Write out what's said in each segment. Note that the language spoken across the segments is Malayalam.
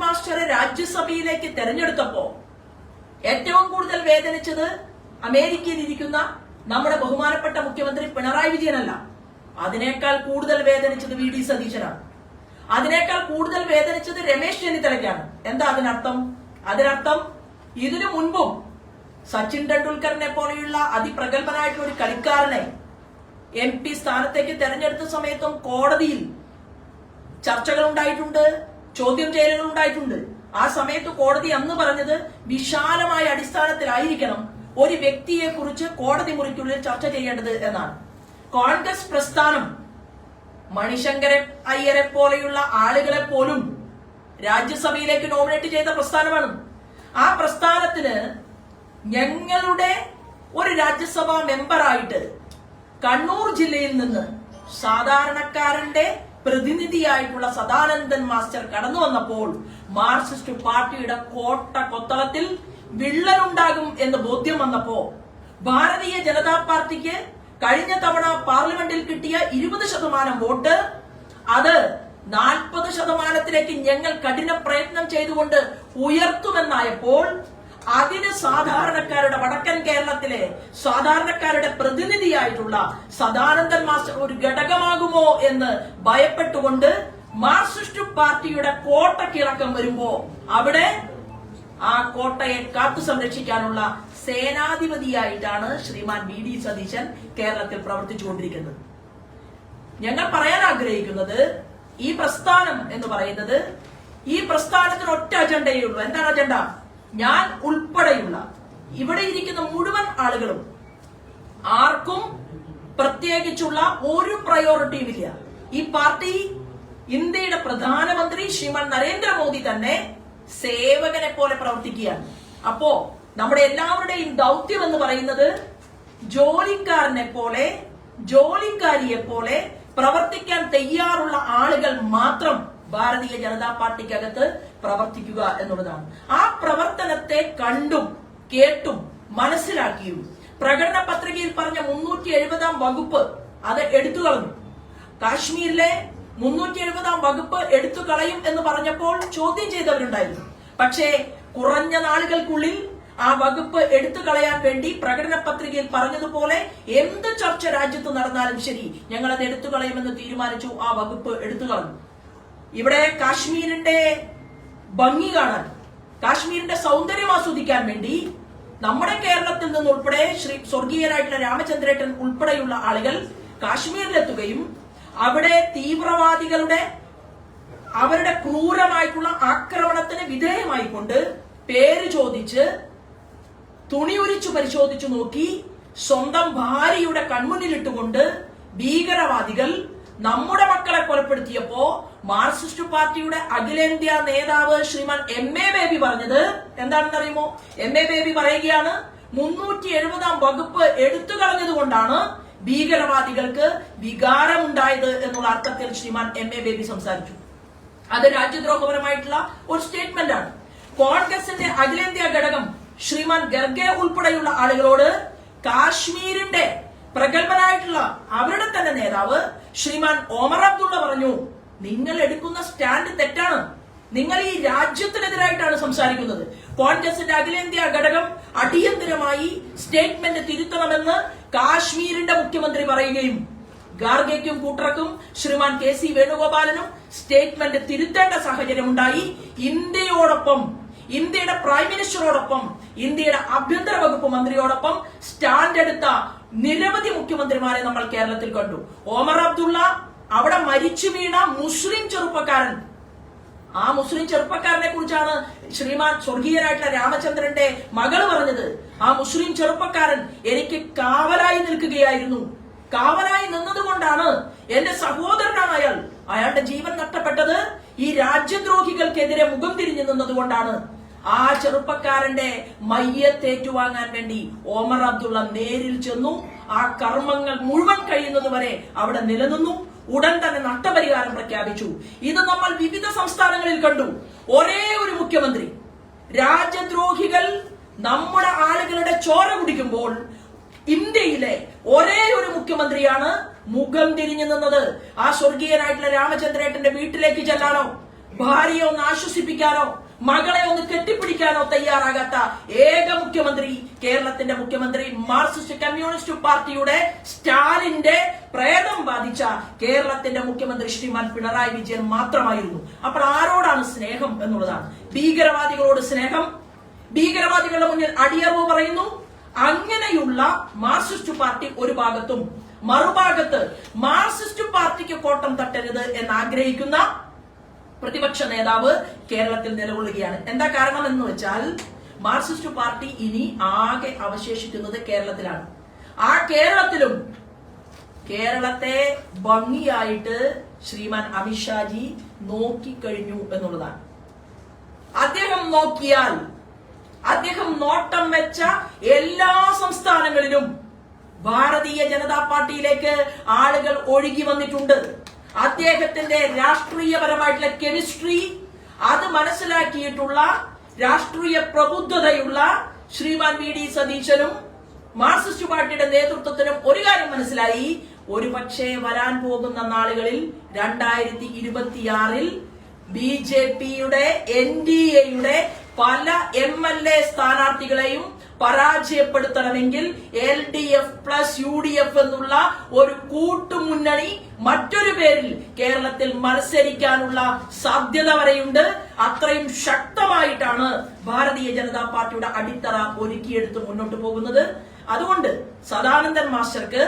മാസ്റ്ററെ രാജ്യസഭയിലേക്ക് തെരഞ്ഞെടുത്തപ്പോ ഏറ്റവും കൂടുതൽ വേദനിച്ചത് അമേരിക്കയിൽ ഇരിക്കുന്ന നമ്മുടെ ബഹുമാനപ്പെട്ട മുഖ്യമന്ത്രി പിണറായി വിജയനല്ല. അതിനേക്കാൾ കൂടുതൽ വേദനിച്ചത് വി ഡി സതീശനാണ്. അതിനേക്കാൾ കൂടുതൽ വേദനിച്ചത് രമേശ് ചെന്നിത്തലയ്ക്കാണ്. എന്താ അതിനർത്ഥം ഇതിനു മുൻപും സച്ചിൻ ടെണ്ടുൽക്കറിനെ പോലെയുള്ള അതിപ്രഗത്ഭനായിട്ടുള്ള ഒരു കളിക്കാരനെ MP സ്ഥാനത്തേക്ക് തെരഞ്ഞെടുത്ത സമയത്തും കോടതിയിൽ ചർച്ചകൾ ഉണ്ടായിട്ടുണ്ട്, ചോദ്യം ചെയ്യലുകൾ ഉണ്ടായിട്ടുണ്ട്. ആ സമയത്ത് കോടതി അന്ന് പറഞ്ഞത് വിശാലമായ അടിസ്ഥാനത്തിലായിരിക്കണം ഒരു വ്യക്തിയെ കുറിച്ച് കോടതി മുറിക്കുള്ളിൽ ചർച്ച ചെയ്യേണ്ടത് എന്നാണ്. കോൺഗ്രസ് പ്രസ്ഥാനം മണിശങ്കര അയ്യരെ പോലെയുള്ള ആളുകളെ പോലും രാജ്യസഭയിലേക്ക് നോമിനേറ്റ് ചെയ്ത പ്രസ്ഥാനമാണ്. ആ പ്രസ്ഥാനത്തിന് ഞങ്ങളുടെ ഒരു രാജ്യസഭാ മെമ്പറായിട്ട് കണ്ണൂർ ജില്ലയിൽ നിന്ന് സാധാരണക്കാരന്റെ പ്രതിനിധിയായിട്ടുള്ള സദാനന്ദൻ മാസ്റ്റർ കടന്നു വന്നപ്പോൾ മാർക്സിസ്റ്റ് പാർട്ടിയുടെ കോട്ട കൊത്തളത്തിൽ വിള്ളലുണ്ടാകും എന്ന് ബോധ്യം വന്നപ്പോ ഭാരതീയ ജനതാ പാർട്ടിക്ക് കഴിഞ്ഞ തവണ പാർലമെന്റിൽ കിട്ടിയ 20% വോട്ട് അത് 40%-ത്തിലേക്ക് ഞങ്ങൾ കഠിന പ്രയത്നം ചെയ്തുകൊണ്ട് ഉയർത്തുമെന്നായപ്പോൾ അതിന് സാധാരണക്കാരുടെ വടക്കൻ കേരളത്തിലെ സാധാരണക്കാരുടെ പ്രതിനിധിയായിട്ടുള്ള സദാനന്ദൻ മാസ്റ്റർ ഒരു ഘടകമാകുമോ എന്ന് ഭയപ്പെട്ടുകൊണ്ട് മാർക്സിസ്റ്റ് പാർട്ടിയുടെ കോട്ടക്കിളക്കം വരുമ്പോ അവിടെ ആ കോട്ടയെ കാത്തു സംരക്ഷിക്കാനുള്ള സേനാധിപതിയായിട്ടാണ് ശ്രീമാൻ വി ഡി സതീശൻ കേരളത്തിൽ പ്രവർത്തിച്ചുകൊണ്ടിരിക്കുന്നത്. ഞങ്ങൾ പറയാൻ ആഗ്രഹിക്കുന്നത് ഈ പ്രസ്ഥാനം എന്ന് പറയുന്നത് ഈ പ്രസ്ഥാനത്തിന് ഒറ്റ അജണ്ടയേ ഉള്ളൂ. എന്താണ് അജണ്ട? ഞാൻ ഉൾപ്പെടെയുള്ള ഇവിടെ ഇരിക്കുന്ന മുഴുവൻ ആളുകളും ആർക്കും പ്രത്യേകിച്ചുള്ള ഒരു പ്രയോറിറ്റിയും ഇല്ല. ഈ പാർട്ടി ഇന്ത്യയുടെ പ്രധാനമന്ത്രി ശ്രീമാൻ നരേന്ദ്രമോദി തന്നെ സേവകനെ പോലെ പ്രവർത്തിക്കുകയാണ്. അപ്പോ നമ്മുടെ എല്ലാവരുടെയും ദൗത്യം എന്ന് പറയുന്നത് ജോലിക്കാരനെ പോലെ ജോലിക്കാരിയെ പോലെ പ്രവർത്തിക്കാൻ തയ്യാറുള്ള ആളുകൾ മാത്രം ഭാരതീയ ജനതാ പാർട്ടിക്കകത്ത് പ്രവർത്തിക്കുക എന്നുള്ളതാണ്. ആ പ്രവർത്തനത്തെ കണ്ടും കേട്ടും മനസ്സിലാക്കിയും പ്രകടന പത്രികയിൽ പറഞ്ഞ 370-ാം വകുപ്പ് അത് എടുത്തു കളഞ്ഞു. കാശ്മീരിലെ 370-ാം വകുപ്പ് എടുത്തു കളയും എന്ന് പറഞ്ഞപ്പോൾ ചോദ്യം ചെയ്തവരുണ്ടായിരുന്നു. പക്ഷേ കുറഞ്ഞ നാളുകൾക്കുള്ളിൽ ആ വകുപ്പ് എടുത്തു കളയാൻ വേണ്ടി പ്രകടന പത്രികയിൽ പറഞ്ഞതുപോലെ എന്ത് ചർച്ച രാജ്യത്ത് നടന്നാലും ശരി ഞങ്ങൾ അത് എടുത്തു കളയുമെന്ന് തീരുമാനിച്ചു. ആ വകുപ്പ് എടുത്തു കളഞ്ഞു. ഇവിടെ കാശ്മീരിന്റെ ഭംഗി കാണാൻ, കാശ്മീരിന്റെ സൗന്ദര്യം ആസ്വദിക്കാൻ വേണ്ടി നമ്മുടെ കേരളത്തിൽ നിന്നുൾപ്പെടെ സ്വർഗീയനായിട്ടുള്ള രാമചന്ദ്രേട്ടൻ ഉൾപ്പെടെയുള്ള ആളുകൾ കാശ്മീരിലെത്തുകയും അവിടെ തീവ്രവാദികളുടെ അവരുടെ ക്രൂരമായിട്ടുള്ള ആക്രമണത്തിന് വിധേയമായിക്കൊണ്ട് പേര് ചോദിച്ച് തുണി ഉരിച്ചു പരിശോധിച്ചു നോക്കി സ്വന്തം ഭാര്യയുടെ കൺമുന്നിലിട്ടുകൊണ്ട് ഭീകരവാദികൾ നമ്മുടെ മക്കളെ കൊലപ്പെടുത്തിയപ്പോ മാർക്സിസ്റ്റ് പാർട്ടിയുടെ അഖിലേന്ത്യാ നേതാവ് ശ്രീമാൻ MA ബേബി പറഞ്ഞത് എന്താണെന്ന് അറിയുമോ? MA ബേബി പറയുകയാണ് 370-ാം വകുപ്പ് എടുത്തു കളഞ്ഞതുകൊണ്ടാണ് ഭീകരവാദികൾക്ക് വികാരമുണ്ടായത് എന്നുള്ള അർത്ഥത്തിൽ ശ്രീമാൻ MA ബേബി സംസാരിച്ചു. അത് രാജ്യദ്രോഹപരമായിട്ടുള്ള ഒരു സ്റ്റേറ്റ്മെന്റ് ആണ്. കോൺഗ്രസിന്റെ അഖിലേന്ത്യാ ഘടകം ശ്രീമാൻ ഖർഗെ ഉൾപ്പെടെയുള്ള ആളുകളോട് കാശ്മീരിന്റെ പ്രഗത്ഭനായിട്ടുള്ള അവരുടെ തന്നെ നേതാവ് ശ്രീമാൻ ഒമർ അബ്ദുള്ള പറഞ്ഞു, നിങ്ങൾ എടുക്കുന്ന സ്റ്റാൻഡ് തെറ്റാണ്, നിങ്ങൾ ഈ രാജ്യത്തിനെതിരായിട്ടാണ് സംസാരിക്കുന്നത്. കോൺഗ്രസിന്റെ അഖിലേന്ത്യാ ഘടകം അടിയന്തരമായി സ്റ്റേറ്റ്മെന്റ് തിരുത്തണമെന്ന് കാശ്മീരിന്റെ മുഖ്യമന്ത്രി പറയുകയും ഖാർഗെക്കും കൂട്ടർക്കും ശ്രീമാൻ KC വേണുഗോപാലനും സ്റ്റേറ്റ്മെന്റ് തിരുത്തേണ്ട സാഹചര്യം ഉണ്ടായി. ഇന്ത്യയോടൊപ്പം, ഇന്ത്യയുടെ പ്രൈം മിനിസ്റ്ററോടൊപ്പം, ഇന്ത്യയുടെ ആഭ്യന്തര വകുപ്പ് മന്ത്രിയോടൊപ്പം സ്റ്റാൻഡ് എടുത്ത നിരവധി മുഖ്യമന്ത്രിമാരെ നമ്മൾ കേരളത്തിൽ കണ്ടു. ഒമർ അബ്ദുള്ള അവിടെ മരിച്ചു വീണ മുസ്ലിം ചെറുപ്പക്കാരൻ, ആ മുസ്ലിം ചെറുപ്പക്കാരനെ കുറിച്ചാണ് ശ്രീമാൻ സ്വർഗീയനായിട്ടുള്ള രാമചന്ദ്രന്റെ മകൾ പറഞ്ഞത്. ആ മുസ്ലിം ചെറുപ്പക്കാരൻ എനിക്ക് കാവലായി നിൽക്കുകയായിരുന്നു, കാവലായി നിന്നതുകൊണ്ടാണ് എന്റെ സഹോദരനാണ് അയാളുടെ ജീവൻ നഷ്ടപ്പെട്ടത് ഈ രാജ്യദ്രോഹികൾക്കെതിരെ മുഖം തിരിഞ്ഞു നിന്നതുകൊണ്ടാണ്. ആ ചെറുപ്പക്കാരന്റെ മയ്യത്തേറ്റുവാങ്ങാൻ വേണ്ടി ഒമർ അബ്ദുള്ള നേരിൽ ചെന്നു. ആ കർമ്മങ്ങൾ മുഴുവൻ കഴിയുന്നത് വരെ അവിടെ നിലനിന്നു. ഉടൻ തന്നെ നഷ്ടപരിഹാരം പ്രഖ്യാപിച്ചു. ഇത് നമ്മൾ വിവിധ സംസ്ഥാനങ്ങളിൽ കണ്ടു. ഒരേ ഒരു മുഖ്യമന്ത്രി, രാജ്യദ്രോഹികൾ നമ്മുടെ ആളുകളുടെ ചോര കുടിക്കുമ്പോൾ ഇന്ത്യയിലെ ഒരേ ഒരു മുഖ്യമന്ത്രിയാണ് മുഖം തിരിഞ്ഞു നിന്നത്. ആ സ്വർഗീയനായിട്ടുള്ള രാമചന്ദ്രേട്ടന്റെ വീട്ടിലേക്ക് ചെല്ലാനോ ഭാര്യയെ ഒന്ന് ആശ്വസിപ്പിക്കാൻ സംസാരിപ്പിക്കാനോ മകളെ ഒന്ന് കെട്ടിപ്പിടിക്കാനോ തയ്യാറാകാത്ത ഏക മുഖ്യമന്ത്രി കേരളത്തിന്റെ മുഖ്യമന്ത്രി മാർക്സിസ്റ്റ് കമ്മ്യൂണിസ്റ്റ് പാർട്ടിയുടെ സ്റ്റാലിന്റെ പ്രേതം ബാധിച്ച കേരളത്തിന്റെ മുഖ്യമന്ത്രി ശ്രീമാൻ പിണറായി വിജയൻ മാത്രമായിരുന്നു. അപ്പോൾ ആരോടാണ് സ്നേഹം എന്നുള്ളതാണ്. ഭീകരവാദികളോട് സ്നേഹം, ഭീകരവാദികളുടെ മുന്നിൽ അടിയറവ് പറയുന്നു. അങ്ങനെയുള്ള മാർക്സിസ്റ്റ് പാർട്ടി ഒരു ഭാഗത്തും, മറുഭാഗത്ത് മാർക്സിസ്റ്റ് പാർട്ടിക്ക് കോട്ടം തട്ടരുത് എന്ന് ആഗ്രഹിക്കുന്ന പ്രതിപക്ഷ നേതാവ് കേരളത്തിൽ നിലകൊള്ളുകയാണ്. എന്താ കാരണം എന്ന് വെച്ചാൽ മാർക്സിസ്റ്റ് പാർട്ടി ഇനി ആകെ അവശേഷിക്കുന്നത് കേരളത്തിലാണ്. ആ കേരളത്തിലും കേരളത്തെ ഭംഗിയായിട്ട് ശ്രീമാൻ അമിത്ഷാജി നോക്കിക്കഴിഞ്ഞു എന്നുള്ളതാണ്. അദ്ദേഹം നോക്കിയാൽ, അദ്ദേഹം നോട്ടം വെച്ച എല്ലാ സംസ്ഥാനങ്ങളിലും ഭാരതീയ ജനതാ പാർട്ടിയിലേക്ക് ആളുകൾ ഒഴുകി വന്നിട്ടുണ്ട്. അദ്ദേഹത്തിന്റെ രാഷ്ട്രീയപരമായിട്ടുള്ള കെമിസ്ട്രി അത് മനസ്സിലാക്കിയിട്ടുള്ള രാഷ്ട്രീയ പ്രബുദ്ധതയുള്ള ശ്രീമാൻ വി ഡി സതീശനും മാർക്സിസ്റ്റ് പാർട്ടിയുടെ നേതൃത്വത്തിനും ഒരു കാര്യം മനസ്സിലായി. ഒരുപക്ഷെ വരാൻ പോകുന്ന നാളുകളിൽ 2026 BJPയുടെ NDAയുടെ പല MLA സ്ഥാനാർത്ഥികളെയും പരാജയപ്പെടുത്തണമെങ്കിൽ LDF+ UDF എന്നുള്ള ഒരു കൂട്ടുമുന്നണി മറ്റൊരു പേരിൽ കേരളത്തിൽ മത്സരിക്കാനുള്ള സാധ്യത വരെയുണ്ട്. അത്രയും ശക്തമായിട്ടാണ് ഭാരതീയ ജനതാ പാർട്ടിയുടെ അടിത്തറ ഒരുക്കിയെടുത്ത് മുന്നോട്ട് പോകുന്നത്. അതുകൊണ്ട് സദാനന്ദൻ മാസ്റ്റർക്ക്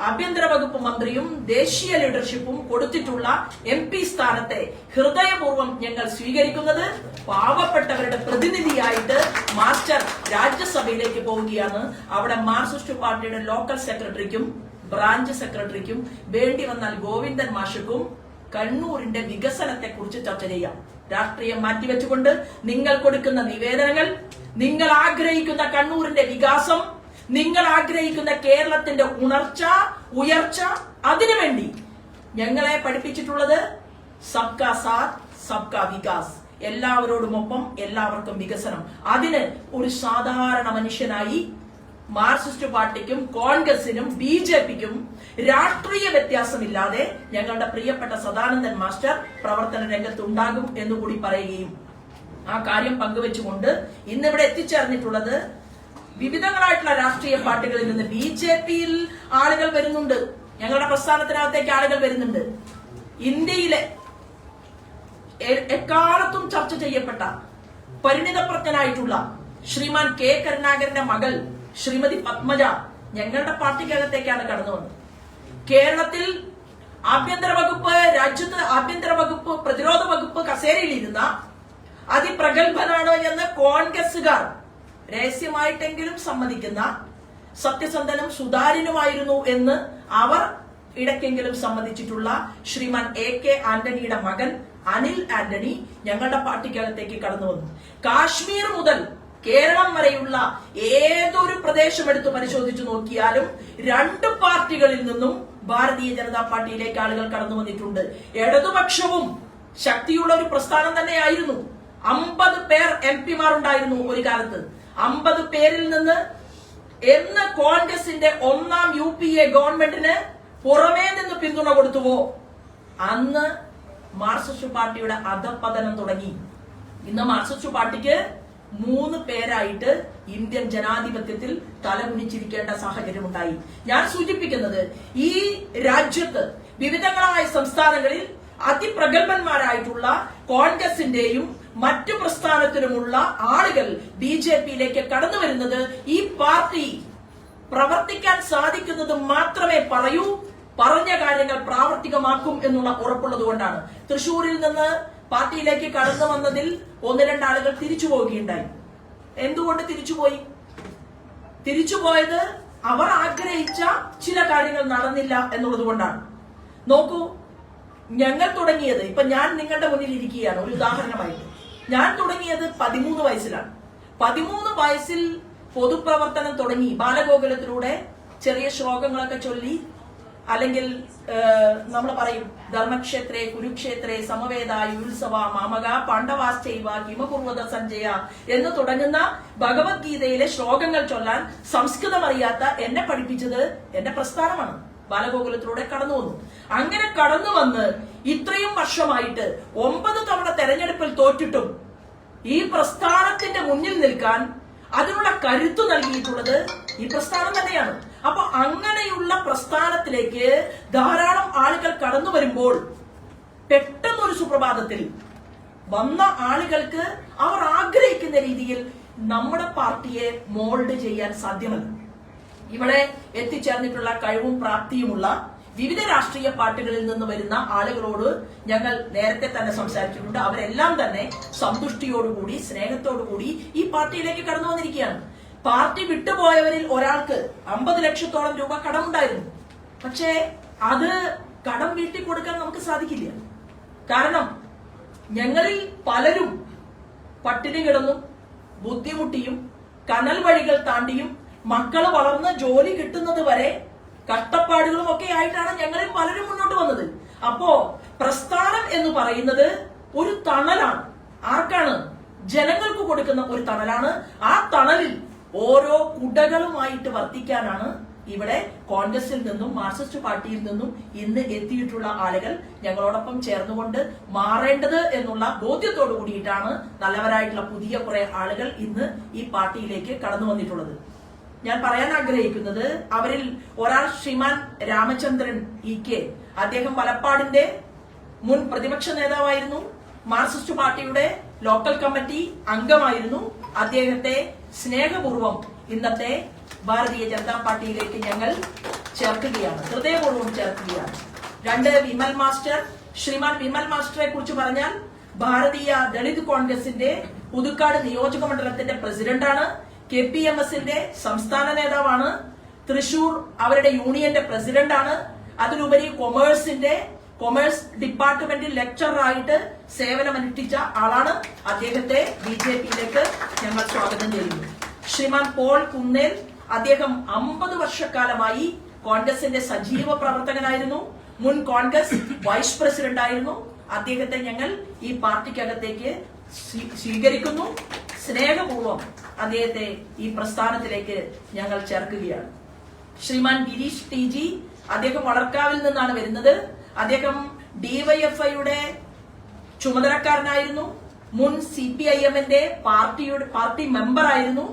ആഭ്യന്തര വകുപ്പ് മന്ത്രിയും ദേശീയ ലീഡർഷിപ്പും കൊടുത്തിട്ടുള്ള MP സ്ഥാനത്തെ ഹൃദയപൂർവ്വം ഞങ്ങൾ സ്വീകരിക്കുന്നത്. പാവപ്പെട്ടവരുടെ പ്രതിനിധിയായിട്ട് മാസ്റ്റർ രാജ്യസഭയിലേക്ക് പോവുകയാണ്. അവിടെ മാർക്സിസ്റ്റ് പാർട്ടിയുടെ ലോക്കൽ സെക്രട്ടറിക്കും ബ്രാഞ്ച് സെക്രട്ടറിക്കും വേണ്ടി വന്നാൽ ഗോവിന്ദൻ മാഷക്കും കണ്ണൂരിന്റെ വികസനത്തെ കുറിച്ച് ചർച്ച ചെയ്യാം. രാഷ്ട്രീയം മാറ്റിവെച്ചുകൊണ്ട് നിങ്ങൾ കൊടുക്കുന്ന നിവേദനങ്ങൾ, നിങ്ങൾ ആഗ്രഹിക്കുന്ന കണ്ണൂരിന്റെ വികാസം, നിങ്ങൾ ആഗ്രഹിക്കുന്ന കേരളത്തിന്റെ ഉയർച്ച, അതിനുവേണ്ടി ഞങ്ങളെ പഠിപ്പിച്ചിട്ടുള്ളത് സബ്കാ സാത്ത് സബ്കാ വികാസ്, എല്ലാവരോടുമൊപ്പം എല്ലാവർക്കും വികസനം. അതിന് ഒരു സാധാരണ മനുഷ്യനായി മാർക്സിസ്റ്റ് പാർട്ടിക്കും കോൺഗ്രസിനും BJPക്കും രാഷ്ട്രീയ വ്യത്യാസമില്ലാതെ ഞങ്ങളുടെ പ്രിയപ്പെട്ട സദാനന്ദൻ മാസ്റ്റർ പ്രവർത്തന രംഗത്തുണ്ടാകും എന്നുകൂടി പറയുകയും ആ കാര്യം പങ്കുവെച്ചുകൊണ്ട് ഇന്നിവിടെ എത്തിച്ചേർന്നിട്ടുള്ളത് വിവിധങ്ങളായിട്ടുള്ള രാഷ്ട്രീയ പാർട്ടികളിൽ നിന്ന് BJPയിൽ ആളുകൾ വരുന്നുണ്ട്. ഞങ്ങളുടെ പ്രസ്ഥാനത്തിനകത്തേക്ക് ആളുകൾ വരുന്നുണ്ട്. ഇന്ത്യയിലെ എക്കാലത്തും ചർച്ച ചെയ്യപ്പെട്ട പരിണിതപ്രജ്ഞനായിട്ടുള്ള ശ്രീമാൻ K കരുണാകരന്റെ മകൾ ശ്രീമതി പത്മജ ഞങ്ങളുടെ പാർട്ടിക്കകത്തേക്കാണ് കടന്നു വന്നത്. കേരളത്തിൽ ആഭ്യന്തര വകുപ്പ്, രാജ്യത്ത് ആഭ്യന്തര വകുപ്പ്, പ്രതിരോധ വകുപ്പ് കസേരയിലിരുന്ന അതിപ്രഗത്ഭനാണ് എന്ന് കോൺഗ്രസുകാർ രഹസ്യമായിട്ടെങ്കിലും സമ്മതിക്കുന്ന സത്യസന്ധനും സുതാര്യനുമായിരുന്നു എന്ന് അവർ ഇടയ്ക്കെങ്കിലും സമ്മതിച്ചിട്ടുള്ള ശ്രീമാൻ AK ആന്റണിയുടെ മകൻ അനിൽ ആന്റണി ഞങ്ങളുടെ പാർട്ടിക്കകത്തേക്ക് കടന്നു വന്നു. കാശ്മീർ മുതൽ കേരളം വരെയുള്ള ഏതൊരു പ്രദേശം എടുത്ത് പരിശോധിച്ചു നോക്കിയാലും രണ്ട് പാർട്ടികളിൽ നിന്നും ഭാരതീയ ജനതാ പാർട്ടിയിലേക്ക് ആളുകൾ കടന്നു വന്നിട്ടുണ്ട്. ഇടതുപക്ഷവും ശക്തിയുള്ള ഒരു പ്രസ്ഥാനം തന്നെയായിരുന്നു. 50 പേർ MP-മാർ ഉണ്ടായിരുന്നു ഒരു കാലത്ത്. 50 പേരിൽ നിന്ന് എന്ന് കോൺഗ്രസിന്റെ ഒന്നാം UPA ഗവൺമെന്റിന് പുറമേ നിന്ന് പിന്തുണ കൊടുത്തുവോ അന്ന് മാർക്സിസ്റ്റ് പാർട്ടിയുടെ അധപതനം തുടങ്ങി. ഇന്ന് മാർക്സിസ്റ്റ് പാർട്ടിക്ക് 3 പേരായിട്ട് ഇന്ത്യൻ ജനാധിപത്യത്തിൽ തലകുനിച്ചിരിക്കേണ്ട സാഹചര്യം ഉണ്ടായി. ഞാൻ സൂചിപ്പിക്കുന്നത് ഈ രാജ്യത്ത് വിവിധങ്ങളായ സംസ്ഥാനങ്ങളിൽ അതിപ്രഗത്ഭന്മാരായിട്ടുള്ള കോൺഗ്രസിന്റെയും മറ്റു പ്രസ്ഥാനത്തിലുമുള്ള ആളുകൾ BJPയിലേക്ക് കടന്നു വരുന്നത് ഈ പാർട്ടി പ്രവർത്തിക്കാൻ സാധിക്കുന്നത് മാത്രമേ പറയൂ, പറഞ്ഞ കാര്യങ്ങൾ പ്രാവർത്തികമാക്കും എന്നുള്ള ഉറപ്പുള്ളത് കൊണ്ടാണ്. തൃശൂരിൽ നിന്ന് പാർട്ടിയിലേക്ക് കടന്നു വന്നതിൽ 1-2 ആളുകൾ തിരിച്ചു പോവുകയുണ്ടായി. എന്തുകൊണ്ട് തിരിച്ചുപോയി? തിരിച്ചുപോയത് അവർ ആഗ്രഹിച്ച ചില കാര്യങ്ങൾ നടന്നില്ല എന്നുള്ളത് കൊണ്ടാണ്. നോക്കൂ, ഞങ്ങൾ തുടങ്ങിയത്, ഇപ്പൊ ഞാൻ നിങ്ങളുടെ മുന്നിൽ ഇരിക്കുകയാണ് ഒരു ഉദാഹരണമായിട്ട്. ഞാൻ തുടങ്ങിയത് 13 വയസ്സിലാണ്. 13 വയസ്സിൽ പൊതുപ്രവർത്തനം തുടങ്ങി. ബാലഗോകുലത്തിലൂടെ ചെറിയ ശ്ലോകങ്ങളൊക്കെ ചൊല്ലി, അല്ലെങ്കിൽ നമ്മൾ പറയും ധർമ്മക്ഷേത്രേ കുരുക്ഷേത്രേ സമവേദായ ഉത്സവ മാമക പാണ്ഡവാശ്ചൈവ ഹിമപൂർവത സഞ്ജയ എന്ന് തുടങ്ങുന്ന ഭഗവത്ഗീതയിലെ ശ്ലോകങ്ങൾ ചൊല്ലാൻ സംസ്കൃതം അറിയാത്ത എന്നെ പഠിപ്പിച്ചത് എന്റെ പ്രസ്ഥാനമാണ്. ബാലഗോകുലത്തിലൂടെ കടന്നു വന്നു. അങ്ങനെ കടന്നു വന്ന് ഇത്രയും വർഷമായിട്ട് 9 തവണ തെരഞ്ഞെടുപ്പിൽ തോറ്റിട്ടും ഈ പ്രസ്ഥാനത്തിന്റെ മുന്നിൽ നിൽക്കാൻ അതിനുള്ള കരുത്തു നൽകിയിട്ടുള്ളത് ഈ പ്രസ്ഥാനം തന്നെയാണ്. അപ്പൊ അങ്ങനെയുള്ള പ്രസ്ഥാനത്തിലേക്ക് ധാരാളം ആളുകൾ കടന്നു വരുമ്പോൾ പെട്ടെന്നൊരു സുപ്രഭാതത്തിൽ വന്ന ആളുകൾക്ക് അവർ ആഗ്രഹിക്കുന്ന രീതിയിൽ നമ്മുടെ പാർട്ടിയെ മോൾഡ് ചെയ്യാൻ സാധ്യമല്ല. ഇവിടെ എത്തിച്ചേർന്നിട്ടുള്ള കഴിവും പ്രാപ്തിയുമുള്ള വിവിധ രാഷ്ട്രീയ പാർട്ടികളിൽ നിന്ന് വരുന്ന ആളുകളോട് ഞങ്ങൾ നേരത്തെ തന്നെ സംസാരിച്ചിട്ടുണ്ട്. അവരെല്ലാം തന്നെ സന്തുഷ്ടിയോടുകൂടി സ്നേഹത്തോടുകൂടി ഈ പാർട്ടിയിലേക്ക് കടന്നു വന്നിരിക്കുകയാണ്. പാർട്ടി വിട്ടുപോയവരിൽ ഒരാൾക്ക് 50 ലക്ഷത്തോളം രൂപ കടമുണ്ടായിരുന്നു. പക്ഷേ അത് കടം വീട്ടി കൊടുക്കാൻ നമുക്ക് സാധിക്കില്ല. കാരണം ഞങ്ങളിൽ പലരും പട്ടിണി കിടന്നും ബുദ്ധിമുട്ടിയും കനൽ വഴികൾ താണ്ടിയും മക്കൾ വളർന്ന് ജോലി കിട്ടുന്നത് വരെ കഷ്ടപ്പാടുകളും ഒക്കെ ആയിട്ടാണ് ഞങ്ങളിൽ പലരും മുന്നോട്ട് വന്നത്. അപ്പോ പ്രസ്ഥാനം എന്ന് പറയുന്നത് ഒരു തണലാണ്. ആർക്കാണ്? ജനങ്ങൾക്ക് കൊടുക്കുന്ന ഒരു തണലാണ്. ആ തണലിൽ ഓരോ കുടകളുമായിട്ട് വർത്തിക്കാനാണ് ഇവിടെ കോൺഗ്രസിൽ നിന്നും മാർക്സിസ്റ്റ് പാർട്ടിയിൽ നിന്നും ഇന്ന് എത്തിയിട്ടുള്ള ആളുകൾ ഞങ്ങളോടൊപ്പം ചേർന്നുകൊണ്ട് മാറേണ്ടത് എന്നുള്ള ബോധ്യത്തോടു കൂടിയിട്ടാണ് നല്ലവരായിട്ടുള്ള പുതിയ കുറെ ആളുകൾ ഇന്ന് ഈ പാർട്ടിയിലേക്ക് കടന്നു വന്നിട്ടുള്ളത്. ഞാൻ പറയാൻ ആഗ്രഹിക്കുന്നത് അവരിൽ ഒരാൾ ശ്രീമാൻ രാമചന്ദ്രൻ EK. അദ്ദേഹം വലപ്പാടിന്റെ മുൻ പ്രതിപക്ഷ നേതാവായിരുന്നു. മാർക്സിസ്റ്റ് പാർട്ടിയുടെ ലോക്കൽ കമ്മിറ്റി അംഗമായിരുന്നു. അദ്ദേഹത്തെ സ്നേഹപൂർവ്വം ഇന്നത്തെ ഭാരതീയ ജനതാ പാർട്ടിയിലേക്ക് ഞങ്ങൾ ചേർക്കുകയാണ്, ഹൃദയപൂർവ്വം ചേർക്കുകയാണ്. 2 വിമൽ മാസ്റ്റർ. ശ്രീമാൻ വിമൽ മാസ്റ്ററെ കുറിച്ച് പറഞ്ഞാൽ ഭാരതീയ ദളിത് കോൺഗ്രസിന്റെ പുതുക്കാട് നിയോജക മണ്ഡലത്തിന്റെ പ്രസിഡന്റാണ്. KPMSന്റെ സംസ്ഥാന നേതാവാണ്. തൃശൂർ അവരുടെ യൂണിയന്റെ പ്രസിഡന്റാണ്. അതിലുപരി കൊമേഴ്സ് ഡിപ്പാർട്ട്മെന്റിൽ ലെക്ചറായിട്ട് സേവനമനുഷ്ഠിച്ച ആളാണ്. അദ്ദേഹത്തെ BJPയിലേക്ക് ഞങ്ങൾ സ്വാഗതം ചെയ്യുന്നു. ശ്രീമാൻ പോൾ കുന്നേൽ. അദ്ദേഹം 50 വർഷക്കാലമായി കോൺഗ്രസിന്റെ സജീവ പ്രവർത്തകനായിരുന്നു. മുൻ കോൺഗ്രസ് വൈസ് പ്രസിഡന്റ് ആയിരുന്നു. അദ്ദേഹത്തെ ഞങ്ങൾ ഈ പാർട്ടിക്കകത്തേക്ക് സ്വീകരിക്കുന്നു. സ്നേഹപൂർവ്വം അദ്ദേഹത്തെ ഈ പ്രസ്ഥാനത്തിലേക്ക് ഞങ്ങൾ ചേർക്കുകയാണ്. ശ്രീമാൻ ഗിരീഷ് TG. അദ്ദേഹം വളർക്കാവിൽ നിന്നാണ് വരുന്നത്. അദ്ദേഹം DYFIയുടെ ചുമതലക്കാരനായിരുന്നു. മുൻ CPIMന്റെ പാർട്ടി മെമ്പർ ആയിരുന്നു.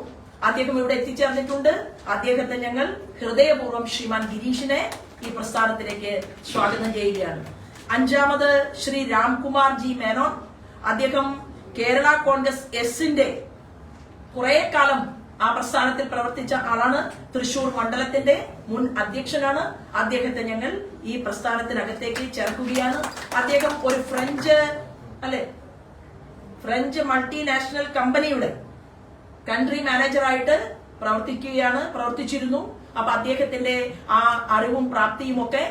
അദ്ദേഹം ഇവിടെ എത്തിച്ചേർന്നിട്ടുണ്ട്. അദ്ദേഹത്തെ ഞങ്ങൾ ഹൃദയപൂർവ്വം ശ്രീമാൻ ഗിരീഷിനെ ഈ പ്രസ്ഥാനത്തിലേക്ക് സ്വാഗതം ചെയ്യുകയാണ്. 5ാമത് ശ്രീ രാംകുമാർ G മേനോൻ. അദ്ദേഹം കേരള കോൺഗ്രസ് എസിന്റെ കുറെ കാലം ആ പ്രസ്ഥാനത്തിൽ പ്രവർത്തിച്ച ആളാണ്. തൃശൂർ മണ്ഡലത്തിന്റെ മുൻ അധ്യക്ഷനാണ്. അദ്ദേഹത്തെ ഞങ്ങൾ ഈ പ്രസ്ഥാനത്തിനകത്തേക്ക് ചേർക്കുകയാണ്. അദ്ദേഹം ഒരു ഫ്രഞ്ച് മൾട്ടിനാഷണൽ കമ്പനിയുടെ കൺട്രി മാനേജറായിട്ട് പ്രവർത്തിച്ചിരുന്നു. അപ്പൊ അദ്ദേഹത്തിന്റെ ആ അറിവും പ്രാപ്തിയും ഒക്കെ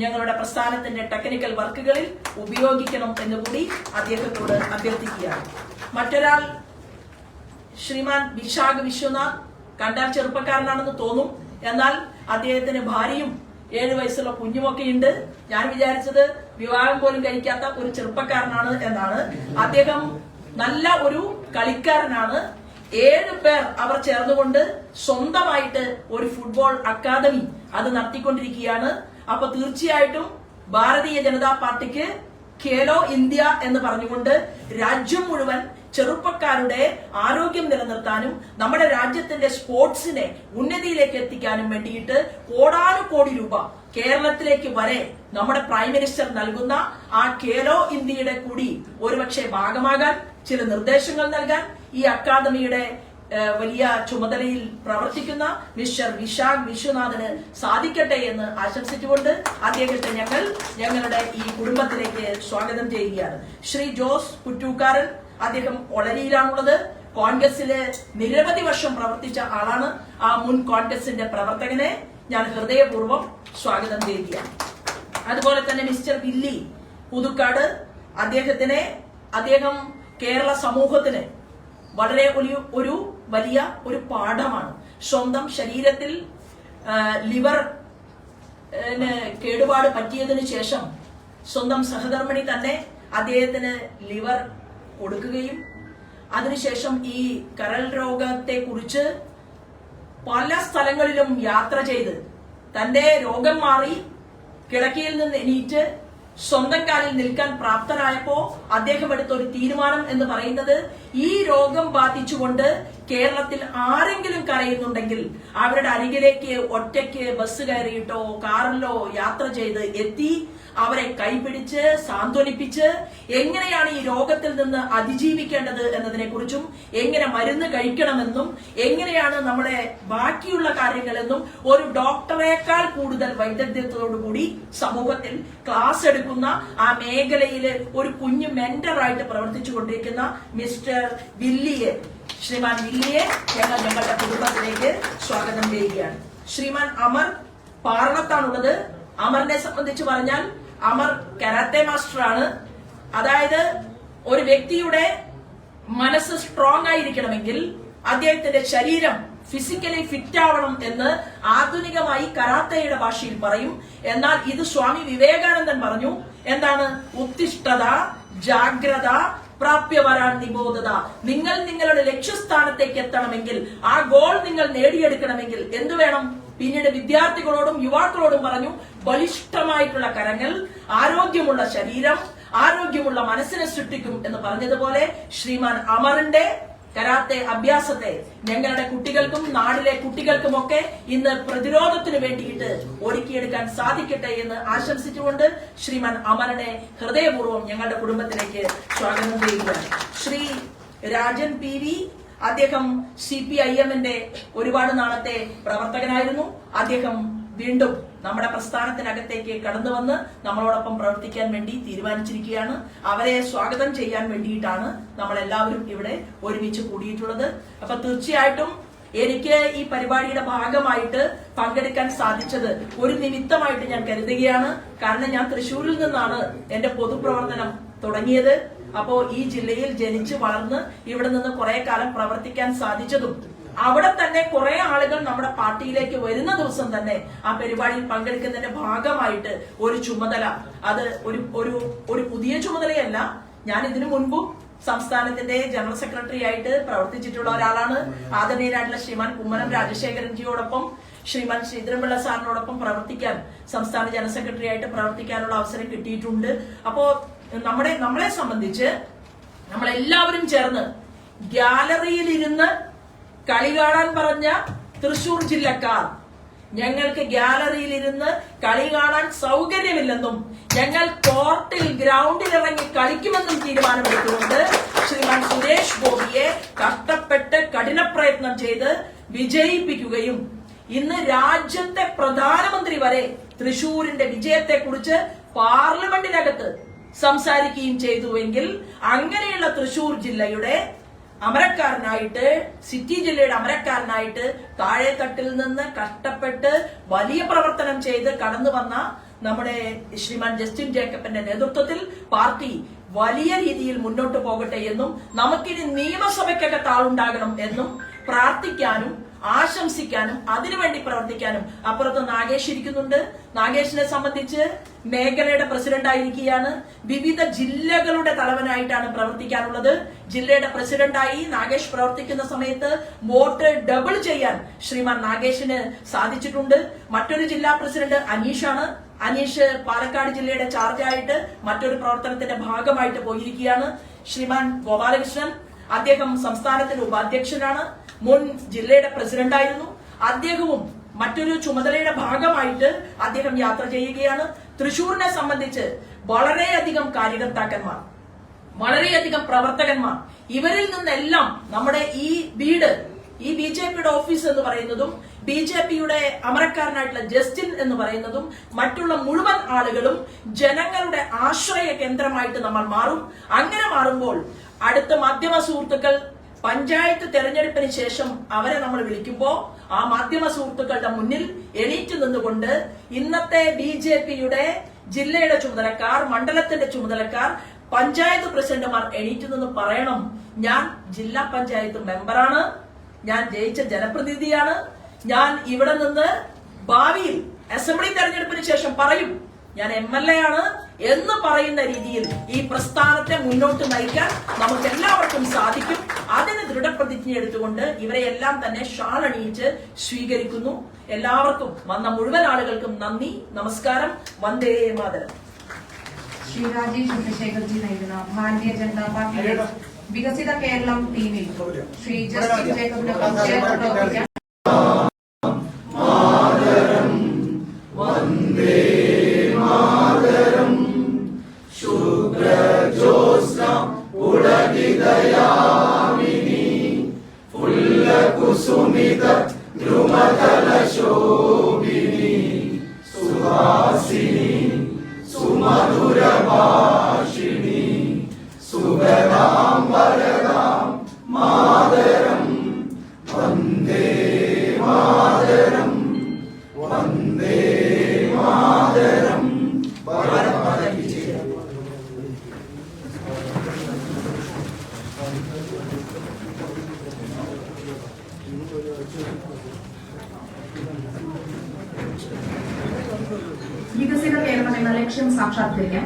ഞങ്ങളുടെ പ്രസ്ഥാനത്തിന്റെ ടെക്നിക്കൽ വർക്കുകളിൽ ഉപയോഗിക്കണം എന്നുകൂടി അദ്ദേഹത്തോട് അഭ്യർത്ഥിക്കുകയാണ്. മറ്റൊരാൾ ശ്രീമാൻ വിശാഖ് വിശ്വനാഥ്. കണ്ടാൽ ചെറുപ്പക്കാരനാണെന്ന് തോന്നും, എന്നാൽ അദ്ദേഹത്തിന് ഭാര്യയും 7 വയസ്സുള്ള കുഞ്ഞുമൊക്കെ ഉണ്ട്. ഞാൻ വിചാരിച്ചത് വിവാഹം പോലും കഴിക്കാത്ത ഒരു ചെറുപ്പക്കാരനാണ് എന്നാണ്. അദ്ദേഹം നല്ല ഒരു കളിക്കാരനാണ്. 7 പേർ അവർ ചേർന്നുകൊണ്ട് സ്വന്തമായിട്ട് ഒരു ഫുട്ബോൾ അക്കാദമി അത് നടത്തിക്കൊണ്ടിരിക്കുകയാണ്. അപ്പൊ തീർച്ചയായിട്ടും ഭാരതീയ ജനതാ പാർട്ടിക്ക് ഖേലോ ഇന്ത്യ എന്ന് പറഞ്ഞുകൊണ്ട് രാജ്യം മുഴുവൻ ചെറുപ്പക്കാരുടെ ആരോഗ്യം നിലനിർത്താനും നമ്മുടെ രാജ്യത്തിന്റെ സ്പോർട്സിനെ ഉന്നതിയിലേക്ക് എത്തിക്കാനും വേണ്ടിയിട്ട് കോടാനുകോടി രൂപ കേരളത്തിലേക്ക് വരെ നമ്മുടെ പ്രൈം മിനിസ്റ്റർ നൽകുന്ന ആ ഖേലോ ഇന്ത്യയുടെ കൂടി ഒരുപക്ഷെ ഭാഗമാകാൻ ചില നിർദ്ദേശങ്ങൾ നൽകാൻ ഈ അക്കാദമിയുടെ വലിയ ചുമതലയിൽ പ്രവർത്തിക്കുന്ന മിസ്റ്റർ വിശാഖ് വിശ്വനാഥന് സാധിക്കട്ടെ എന്ന് ആശംസിച്ചുകൊണ്ട് അദ്ദേഹത്തെ ഞങ്ങൾ ഞങ്ങളുടെ ഈ കുടുംബത്തിലേക്ക് സ്വാഗതം ചെയ്യുകയാണ്. ശ്രീ ജോസ് കുറ്റൂക്കാരൻ. അദ്ദേഹം ഒളരിയിലാണുള്ളത്. കോൺഗ്രസിലെ നിരവധി വർഷം പ്രവർത്തിച്ച ആളാണ്. ആ മുൻ കോൺഗ്രസിന്റെ പ്രവർത്തകനെ ഞാൻ ഹൃദയപൂർവ്വം സ്വാഗതം ചെയ്യുകയാണ്. അതുപോലെ തന്നെ മിസ്റ്റർ വില്ലി പുതുക്കാട്. അദ്ദേഹം കേരള സമൂഹത്തിന് വളരെ ഒരു വലിയ ഒരു പാഠമാണ്. സ്വന്തം ശരീരത്തിൽ ലിവർ കേടുപാട് പറ്റിയതിനു ശേഷം സ്വന്തം സഹധർമ്മിണി തന്നെ അദ്ദേഹത്തിന് ലിവർ കൊടുക്കുകയും അതിനുശേഷം ഈ കരൾ രോഗത്തെ കുറിച്ച് പല സ്ഥലങ്ങളിലും യാത്ര ചെയ്ത് തന്റെ രോഗം മാറി കിടക്കയിൽ നിന്ന് എണീറ്റ് സ്വന്തം കാലിൽ നിൽക്കാൻ പ്രാപ്തനായപ്പോ അദ്ദേഹം എടുത്ത ഒരു തീരുമാനം എന്ന് പറയുന്നത്, ഈ രോഗം ബാധിച്ചുകൊണ്ട് കേരളത്തിൽ ആരെങ്കിലും കരയുന്നുണ്ടെങ്കിൽ അവരുടെ അരികിലേക്ക് ഒറ്റയ്ക്ക് ബസ് കയറിയിട്ടോ കാറിലോ യാത്ര ചെയ്ത് എത്തി അവരെ കൈപിടിച്ച് സാന്ത്വനിപ്പിച്ച് എങ്ങനെയാണ് ഈ രോഗത്തിൽ നിന്ന് അതിജീവിക്കേണ്ടത് എന്നതിനെ കുറിച്ചും എങ്ങനെ മരുന്ന് കഴിക്കണമെന്നും എങ്ങനെയാണ് നമ്മുടെ ബാക്കിയുള്ള കാര്യങ്ങളെന്നും ഒരു ഡോക്ടറേക്കാൾ കൂടുതൽ വൈദഗ്ധ്യത്തോടുകൂടി സമൂഹത്തിൽ ക്ലാസ് എടുക്കുന്ന ആ മേഖലയിൽ ഒരു കുഞ്ഞു മെന്ററായിട്ട് പ്രവർത്തിച്ചു കൊണ്ടിരിക്കുന്ന മിസ്റ്റർ വില്ലിയെ, ശ്രീമാൻ വില്ലിയെ ഞങ്ങൾ ഞങ്ങളുടെ കുടുംബത്തിലേക്ക് സ്വാഗതം ചെയ്യുകയാണ്. ശ്രീമാൻ അമർ പാർലത്താണുള്ളത്. അമറിനെ സംബന്ധിച്ച് പറഞ്ഞാൽ അമർ കരാത്തെ മാസ്റ്റർ ആണ്. അതായത് ഒരു വ്യക്തിയുടെ മനസ്സ് സ്ട്രോങ് ആയിരിക്കണമെങ്കിൽ അദ്ദേഹത്തിന്റെ ശരീരം ഫിസിക്കലി ഫിറ്റ് ആവണം എന്ന് ആധുനികമായി കരാത്തയുടെ ഭാഷയിൽ പറയും. എന്നാൽ ഇത് സ്വാമി വിവേകാനന്ദൻ പറഞ്ഞു. എന്താണ്? ഉത്തിഷ്ഠത, ജാഗ്രത, പ്രാപ്യവരാൻ നിബോധത. നിങ്ങൾ നിങ്ങളുടെ ലക്ഷ്യസ്ഥാനത്തേക്ക് എത്തണമെങ്കിൽ, ആ ഗോൾ നിങ്ങൾ നേടിയെടുക്കണമെങ്കിൽ എന്തു വേണം? പിന്നീട് വിദ്യാർത്ഥികളോടും യുവാക്കളോടും പറഞ്ഞു, ബലിഷ്ഠമായിട്ടുള്ള കരങ്ങൾ, ആരോഗ്യമുള്ള ശരീരം, ആരോഗ്യമുള്ള മനസ്സിനെ സൃഷ്ടിക്കും എന്ന് പറഞ്ഞതുപോലെ ശ്രീമാൻ അമറിന്റെ കരാത്തെ അഭ്യാസത്തെ ഞങ്ങളുടെ കുട്ടികൾക്കും നാടിലെ കുട്ടികൾക്കുമൊക്കെ ഇന്ന് പ്രതിരോധത്തിന് വേണ്ടിയിട്ട് ഒരുക്കിയെടുക്കാൻ സാധിക്കട്ടെ എന്ന് ആശംസിച്ചുകൊണ്ട് ശ്രീമാൻ അമരനെ ഹൃദയപൂർവ്വം ഞങ്ങളുടെ കുടുംബത്തിലേക്ക് സ്വാഗതം ചെയ്യുകയാണ്. ശ്രീ രാജൻ പി വി, അദ്ദേഹം CPIM-ന്റെ ഒരുപാട് നാളത്തെ പ്രവർത്തകനായിരുന്നു. അദ്ദേഹം വീണ്ടും നമ്മുടെ പ്രസ്ഥാനത്തിനകത്തേക്ക് കടന്നു വന്ന് നമ്മളോടൊപ്പം പ്രവർത്തിക്കാൻ വേണ്ടി തീരുമാനിച്ചിരിക്കുകയാണ്. അവരെ സ്വാഗതം ചെയ്യാൻ വേണ്ടിയിട്ടാണ് നമ്മൾ എല്ലാവരും ഇവിടെ ഒരുമിച്ച് കൂടിയിട്ടുള്ളത്. അപ്പൊ തീർച്ചയായിട്ടും എനിക്ക് ഈ പരിപാടിയുടെ ഭാഗമായിട്ട് പങ്കെടുക്കാൻ സാധിച്ചത് ഒരു നിമിത്തമായിട്ട് ഞാൻ കരുതുകയാണ്. കാരണം ഞാൻ തൃശ്ശൂരിൽ നിന്നാണ് എന്റെ പൊതുപ്രവർത്തനം തുടങ്ങിയത്. അപ്പോ ഈ ജില്ലയിൽ ജനിച്ച് വളർന്ന് ഇവിടെ നിന്ന് കുറെ കാലം പ്രവർത്തിക്കാൻ സാധിച്ചതും അവിടെ തന്നെ കുറെ ആളുകൾ നമ്മുടെ പാർട്ടിയിലേക്ക് വരുന്ന ദിവസം തന്നെ ആ പരിപാടിയിൽ പങ്കെടുക്കുന്നതിന്റെ ഭാഗമായിട്ട് ഒരു ചുമതല, അത് ഒരു പുതിയ ചുമതലയല്ല. ഞാൻ ഇതിനു മുൻപും സംസ്ഥാനത്തിന്റെ ജനറൽ സെക്രട്ടറി ആയിട്ട് പ്രവർത്തിച്ചിട്ടുള്ള ഒരാളാണ്. ആദരണീയനായിട്ടുള്ള ശ്രീമാൻ കുമ്മനം രാജശേഖരൻജിയോടൊപ്പം ശ്രീമാൻ ശ്രീധരൻപിള്ള സാറിനോടൊപ്പം പ്രവർത്തിക്കാൻ, സംസ്ഥാന ജനറൽ സെക്രട്ടറി ആയിട്ട് പ്രവർത്തിക്കാനുള്ള അവസരം കിട്ടിയിട്ടുണ്ട്. അപ്പോ നമ്മളെ സംബന്ധിച്ച് നമ്മളെല്ലാവരും ചേർന്ന് ഗ്യാലറിയിൽ ഇരുന്ന് കളി കാണാൻ പറഞ്ഞ തൃശൂർ ജില്ലക്കാർ ഞങ്ങൾക്ക് ഗ്യാലറിയിൽ ഇരുന്ന് കളി കാണാൻ സൗകര്യമില്ലെന്നും ഞങ്ങൾ കോർട്ടിൽ ഗ്രൗണ്ടിൽ ഇറങ്ങി കളിക്കുമെന്നും തീരുമാനമെടുത്തുകൊണ്ട് ശ്രീമാൻ സുരേഷ് ഗോപിയെ കഷ്ടപ്പെട്ട് കഠിന പ്രയത്നം ചെയ്ത് വിജയിപ്പിക്കുകയും ഇന്ന് രാജ്യത്തെ പ്രധാനമന്ത്രി വരെ തൃശൂരിന്റെ വിജയത്തെക്കുറിച്ച് പാർലമെന്റിനകത്ത് സംസാരിക്കുകയും ചെയ്തുവെങ്കിൽ അങ്ങനെയുള്ള തൃശൂർ ജില്ലയുടെ അമരക്കാരനായിട്ട്, സിറ്റി ജില്ലയുടെ അമരക്കാരനായിട്ട് താഴെത്തട്ടിൽ നിന്ന് കഷ്ടപ്പെട്ട് വലിയ പ്രവർത്തനം ചെയ്ത് കടന്നു വന്ന നമ്മുടെ ശ്രീമാൻ ജസ്റ്റിൻ ജേക്കബിന്റെ നേതൃത്വത്തിൽ പാർട്ടി വലിയ രീതിയിൽ മുന്നോട്ട് പോകട്ടെ എന്നും നമുക്കിനി നിയമസഭയ്ക്കകത്ത് ആളുണ്ടാകണം എന്നും പ്രാർത്ഥിക്കാനും ആശംസിക്കാനും അതിനുവേണ്ടി പ്രവർത്തിക്കാനും അപ്പുറത്ത് നാഗേഷ് ഇരിക്കുന്നുണ്ട്. നാഗേഷിനെ സംബന്ധിച്ച് മേഖലയുടെ പ്രസിഡന്റ് ആയിരിക്കുകയാണ്. വിവിധ ജില്ലകളുടെ തലവനായിട്ടാണ് പ്രവർത്തിക്കാനുള്ളത്. ജില്ലയുടെ പ്രസിഡന്റായി നാഗേഷ് പ്രവർത്തിക്കുന്ന സമയത്ത് വോട്ട് ഡബിൾ ചെയ്യാൻ ശ്രീമാൻ നാഗേഷിന് സാധിച്ചിട്ടുണ്ട്. മറ്റൊരു ജില്ലാ പ്രസിഡന്റ് അനീഷാണ്. അനീഷ് പാലക്കാട് ജില്ലയുടെ ചാർജായിട്ട് മറ്റൊരു പ്രവർത്തനത്തിന്റെ ഭാഗമായിട്ട് പോയിരിക്കുകയാണ്. ശ്രീമാൻ ഗോപാലകൃഷ്ണൻ, അദ്ദേഹം സംസ്ഥാനത്തിന്റെ ഉപാധ്യക്ഷനാണ്, മുൻ ജില്ലയുടെ പ്രസിഡന്റായിരുന്നു. അദ്ദേഹവും മറ്റൊരു ചുമതലയുടെ ഭാഗമായിട്ട് അദ്ദേഹം യാത്ര ചെയ്യുകയാണ്. തൃശൂരിനെ സംബന്ധിച്ച് വളരെയധികം കാര്യകർത്താക്കന്മാർ, വളരെയധികം പ്രവർത്തകന്മാർ, ഇവരിൽ നിന്നെല്ലാം നമ്മുടെ ഈ വീട്, ഈ BJPയുടെ ഓഫീസ് എന്ന് പറയുന്നതും BJPയുടെ അമരക്കാരനായിട്ടുള്ള ജസ്റ്റിൻ എന്ന് പറയുന്നതും മറ്റുള്ള മുഴുവൻ ആളുകളും ജനങ്ങളുടെ ആശ്രയ കേന്ദ്രമായിട്ട് നമ്മൾ മാറും. അങ്ങനെ മാറുമ്പോൾ അടുത്ത മാധ്യമ സുഹൃത്തുക്കൾ പഞ്ചായത്ത് തെരഞ്ഞെടുപ്പിന് ശേഷം അവരെ നമ്മൾ വിളിക്കുമ്പോ ആ മാധ്യമ സുഹൃത്തുക്കളുടെ മുന്നിൽ എണീറ്റ് നിന്നുകൊണ്ട് ഇന്നത്തെ BJPയുടെ ജില്ലയുടെ ചുമതലക്കാർ, മണ്ഡലത്തിന്റെ ചുമതലക്കാർ, പഞ്ചായത്ത് പ്രസിഡന്റുമാർ എണീറ്റ് നിന്ന് പറയണം, ഞാൻ ജില്ലാ പഞ്ചായത്ത് മെമ്പറാണ്, ഞാൻ ജയിച്ച ജനപ്രതിനിധിയാണ്, ഞാൻ ഇവിടെ നിന്ന് ഭാവിയിൽ അസംബ്ലി തെരഞ്ഞെടുപ്പിന് ശേഷം പറയും ഞാൻ MLA ആണ് എന്ന് പറയുന്ന രീതിയിൽ ഈ പ്രസ്ഥാനത്തെ മുന്നോട്ട് നയിക്കാൻ നമുക്ക് എല്ലാവർക്കും സാധിക്കും. അതിന് ദൃഢപ്രതിജ്ഞ എടുത്തുകൊണ്ട് ഇവരെയെല്ലാം തന്നെ ഷാൾ അണിയിച്ച് സ്വീകരിക്കുന്നു. എല്ലാവർക്കും, വന്ന മുഴുവൻ ആളുകൾക്കും നന്ദി, നമസ്കാരം, വന്ദേ മാതരം. ശ്രീ രാജീവ് ചന്ദ്രശേഖർജി നയിക്കുന്ന ഭാരതീയ ജനതാ പാർട്ടിയുടെ വികസിത കേരളം ടീമിൽ ശ്രീ ജസ്റ്റിൻ ജേക്കബിനൊപ്പം ചേർന്ന് പ്രവർത്തിക്കാൻ കുസുമിത ദ്രുമതല ശോഭിനി സുഹാസിനി സുമധുര ഭാഷിണി സുഗതാം വരദാം മാതരം വന്ദേ മാതരം വന്ദേ മാതരം. ഭാരത് മാതാ കി ജയ്. വികസിത കേരളം എന്ന ലക്ഷ്യം സാക്ഷാത്കരിക്കാൻ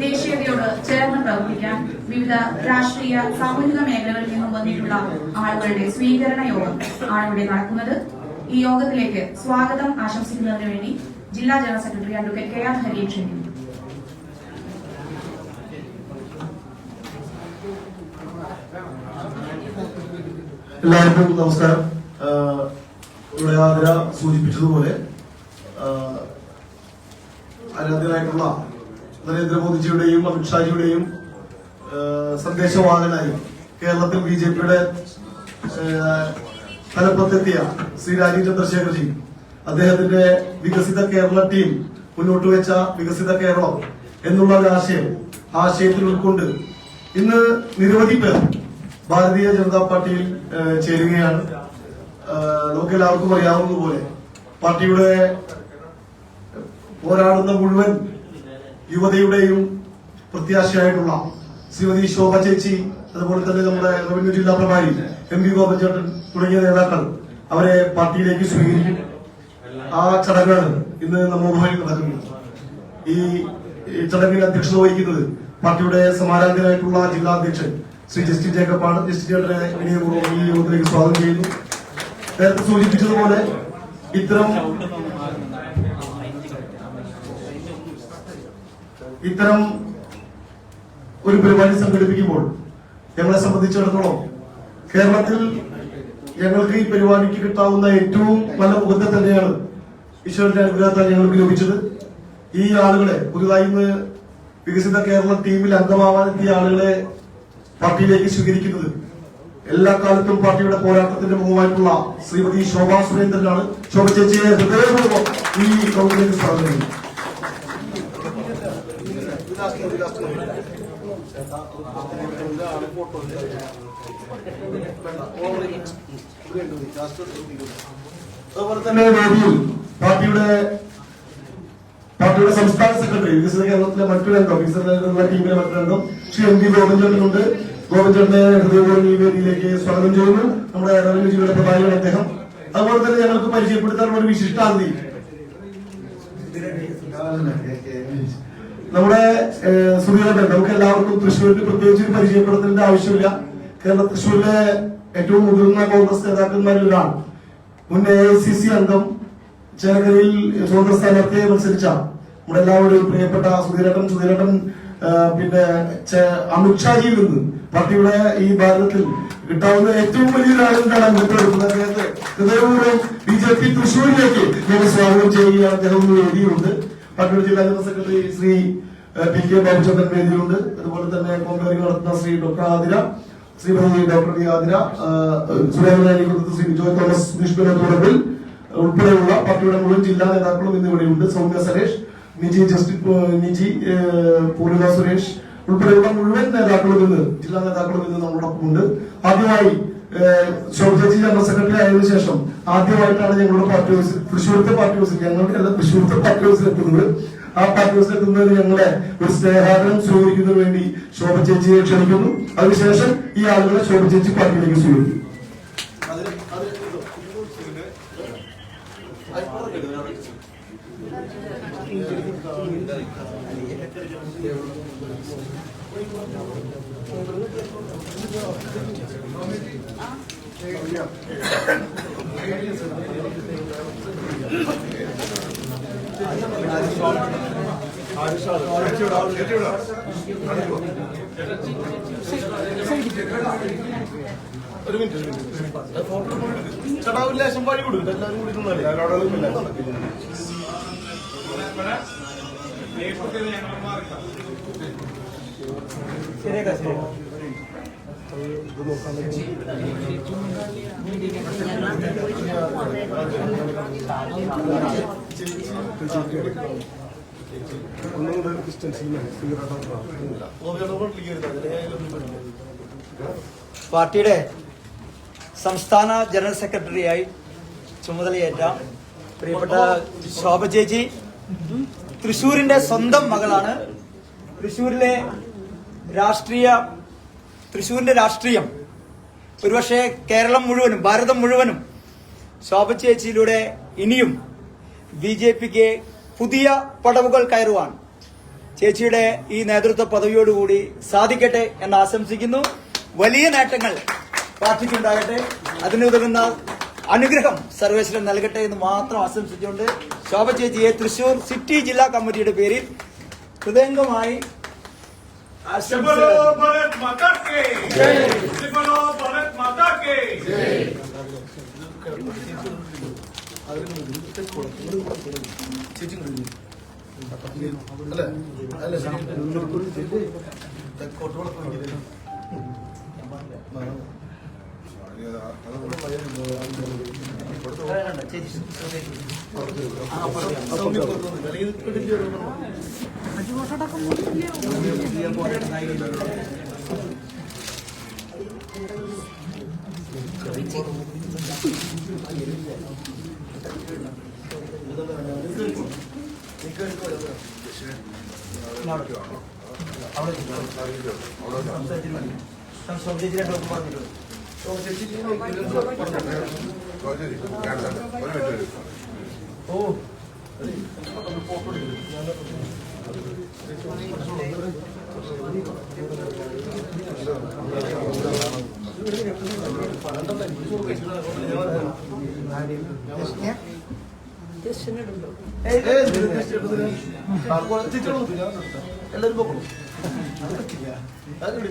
ദേശീയതയോട് ചേർന്ന് പ്രവർത്തിക്കാൻ വിവിധ രാഷ്ട്രീയ സാമൂഹിക മേഖലകളിൽ നിന്നും വന്നിട്ടുള്ള ആളുകളുടെ സ്വീകരണ യോഗം ആണ് ഇവിടെ നടക്കുന്നത്. ഈ യോഗത്തിലേക്ക് സ്വാഗതം ആശംസിക്കുന്നതിന് വേണ്ടി ജില്ലാ general secretary advocate K R ഹരിയെ ക്ഷണിക്കുന്നു. എല്ലാവർക്കും നമസ്കാരം. ഇവിടെ ആതിര സൂചിപ്പിച്ചതുപോലെ ആരാധ്യനായിട്ടുള്ള നരേന്ദ്രമോദിജിയുടെയും അമിത്ഷാജിയുടെയും സന്ദേശവാഹകനായി കേരളത്തിൽ BJPയുടെ തലപ്പത്തെത്തിയ ശ്രീ രാജീവ് ചന്ദ്രശേഖർജി അദ്ദേഹത്തിന്റെ വികസിത കേരള ടീം മുന്നോട്ട് വെച്ച വികസിത കേരളം എന്നുള്ള ആശയത്തിൽ ഉൾക്കൊണ്ട് ഇന്ന് നിരവധി പേർ ഭാരതീയ ജനതാ പാർട്ടിയിൽ ചേരുകയാണ്. നമുക്കെല്ലാവർക്കും അറിയാവുന്നതുപോലെ പാർട്ടിയുടെ പോരാടുന്ന മുഴുവൻ യുവതയുടെയും പ്രത്യാശയായിട്ടുള്ള ശ്രീമതി ശോഭ ചേച്ചി, അതുപോലെ തന്നെ നമ്മുടെ റവന്യൂ ജില്ലാ പ്രഭാരി MP ഗോപൻ ചേട്ടൻ തുടങ്ങിയ നേതാക്കൾ അവരെ പാർട്ടിയിലേക്ക് സ്വീകരിക്കും. ആ ചടങ്ങാണ് ഇന്ന് നമ്മളുമായി നടക്കുന്നത്. ഈ ചടങ്ങിൽ അധ്യക്ഷത വഹിക്കുന്നത് പാർട്ടിയുടെ സമാരാധനായിട്ടുള്ള ജില്ലാ അധ്യക്ഷൻ ശ്രീ ജസ്റ്റിൻ ജേക്കബാണ്. ജസ്റ്റിൻ ചേട്ടനെ വിനയപൂർവ്വം ഈ യോഗത്തിലേക്ക് സ്വാഗതം ചെയ്യുന്നു. നേരത്തെ സൂചിപ്പിച്ചതുപോലെ ഇത്തരം ഒരു പരിപാടി സംഘടിപ്പിക്കുമ്പോൾ ഞങ്ങളെ സംബന്ധിച്ചിടത്തോളം കേരളത്തിൽ ഞങ്ങൾക്ക് ഈ പരിപാടിക്ക് കിട്ടാവുന്ന ഏറ്റവും നല്ല മുഖത്തെ തന്നെയാണ് ഈശ്വരന്റെ അനുഗ്രഹത്താൽ ഞങ്ങൾക്ക് ലഭിച്ചത്. ഈ ആളുകളെ പുതുതായി ഇന്ന് വികസിത കേരള ടീമിൽ അംഗമാവാനെത്തിയ ആളുകളെ പാർട്ടിയിലേക്ക് സ്വീകരിക്കുന്നത് എല്ലാ കാലത്തും പാർട്ടിയുടെ പോരാട്ടത്തിന്റെ മുഖമായിട്ടുള്ള ശ്രീമതി ശോഭാ സുരേന്ദ്രനാണ്. ശോഭ ചേച്ചിയെ ഹൃദയപൂർവ്വം ഈ യോഗത്തിലേക്ക് സ്വാഗതം ചെയ്യുന്നു. അതുപോലെ തന്നെ വേദിയിൽ പാർട്ടിയുടെ സംസ്ഥാന സെക്രട്ടറി വികസിത കേരളത്തിലെ മറ്റൊരു അംഗം വികസിത ടീമിലെ മറ്റൊരു അംഗം ശ്രീ MP ഗോപൻ ചേട്ടനുണ്ട്. ഗോപൻ ചേട്ടനെ ഹൃദയപൂർവ്വം ഈ വേദിയിലേക്ക് സ്വാഗതം ചെയ്യുന്നു. നമ്മുടെ റവന്യൂ ജില്ലയുടെ പ്രഭാരിയാണ് അദ്ദേഹം. അതുപോലെ തന്നെ ഞങ്ങൾക്ക് പരിചയപ്പെടുത്താനുള്ള ഒരു വിശിഷ്ടാതിഥി നമ്മുടെ സുധീരൻ. നമുക്ക് എല്ലാവർക്കും തൃശ്ശൂരിൽ പ്രത്യേകിച്ച് പരിചയപ്പെടുത്തേണ്ട ആവശ്യമില്ല. തൃശ്ശൂരിലെ ഏറ്റവും മുതിർന്ന കോൺഗ്രസ് നേതാക്കന്മാരിൽ ഒരാൾ, മുൻ AICC അംഗം, ചേലക്കരയിൽ സ്വതന്ത്ര സ്ഥാനാർത്ഥിയെ മത്സരിച്ച നമ്മുടെ എല്ലാവരുടെയും പ്രിയപ്പെട്ട സുധീരേട്ടൻ പിന്നെ അമിത്ഷാജിയിൽ നിന്ന് പാർട്ടിയുടെ ഈ ഭാരതത്തിൽ കിട്ടാവുന്ന ഏറ്റവും വലിയൊരു ആനന്ദമാണ് മുൻപെടുക്കുന്നത്. അദ്ദേഹത്തെ ഹൃദയപൂർവ്വം BJP തൃശ്ശൂരിലേക്ക് ഞങ്ങൾ സ്വാഗതം ചെയ്യുകയാണ്. അദ്ദേഹം വേദിയുണ്ട്. പാർട്ടിയുടെ ജില്ലാ general secretary Shri PK Babuchandran വേദിയുണ്ട്. അതുപോലെ തന്നെ കോൺഗ്രസ് നടത്തുന്ന Shri doctor Athira, Shrimati doctor D Athira, സുരേന്ദ്രനായിരിക്കുന്നത് ശ്രീ ജോയ് തോമസ് നിഷ്പുരത്തുറമ്പിൽ ഉൾപ്പെടെയുള്ള പാർട്ടിയുടെ മുഴുവൻ ജില്ലാ നേതാക്കളും ഇന്ന് ഇവിടെയുണ്ട്. സൗമ്യ സരേഷ്, നിജി പൂർണിമ സുരേഷ് ഉൾപ്പെടെയുള്ള മുഴുവൻ നേതാക്കളും ഇന്ന് ജില്ലാ നേതാക്കളും ഇന്ന് നമ്മളോടൊപ്പം ഉണ്ട്. ആദ്യമായി ശോഭ ചേച്ചി ജനറൽ സെക്രട്ടറി ആയതിനു ശേഷം ആദ്യമായിട്ടാണ് ഞങ്ങളുടെ പാർട്ടി ഓഫീസിൽ തൃശ്ശൂരത്തെ പാർട്ടി ഓഫീസിൽ ഞങ്ങൾക്കല്ല തൃശ്ശൂരത്തെ പാർട്ടി ഓഫീസിൽ എത്തുന്നത്. ആ പാർട്ടി ഓഫീസിൽ എത്തുന്നതിന് ഞങ്ങളെ ഒരു സ്നേഹാദരം സ്വീകരിക്കുന്നതിന് വേണ്ടി ശോഭ ചേച്ചിയെ ക്ഷണിക്കുന്നു. അതിനുശേഷം ഈ ആളുകളെ ശോഭ ചേച്ചി പാർട്ടിയിലേക്ക് സ്വീകരിക്കും. ഒരു മിനിറ്റ് ചേട്ടാ ഒരു ലേശം വഴി കൊടുക്കും എല്ലാവരും കൂടി പാർട്ടിയുടെ സംസ്ഥാന ജനറൽ സെക്രട്ടറിയായി ചുമതലയേറ്റ പ്രിയപ്പെട്ട ശോഭ ചേച്ചി തൃശ്ശൂരിന്റെ സ്വന്തം മകളാണ്. തൃശ്ശൂരിന്റെ രാഷ്ട്രീയം ഒരുപക്ഷെ കേരളം മുഴുവനും ഭാരതം മുഴുവനും ശോഭ ചേച്ചിയിലൂടെ ഇനിയും BJPക്ക് പുതിയ പടവുകൾ കയറുവാൻ ചേച്ചിയുടെ ഈ നേതൃത്വ പദവിയോടുകൂടി സാധിക്കട്ടെ എന്ന് ആശംസിക്കുന്നു. വലിയ നേട്ടങ്ങൾ പാർട്ടിക്കുണ്ടാകട്ടെ, അതിനുതകുന്ന അനുഗ്രഹം സർവേശ്വരൻ നൽകട്ടെ എന്ന് മാത്രം ആശംസിച്ചുകൊണ്ട് ശോഭ ചേച്ചിയെ തൃശൂർ സിറ്റി ജില്ലാ കമ്മിറ്റിയുടെ പേരിൽ ഹൃദയംഗമായി എല്ലാവരും പോകണം.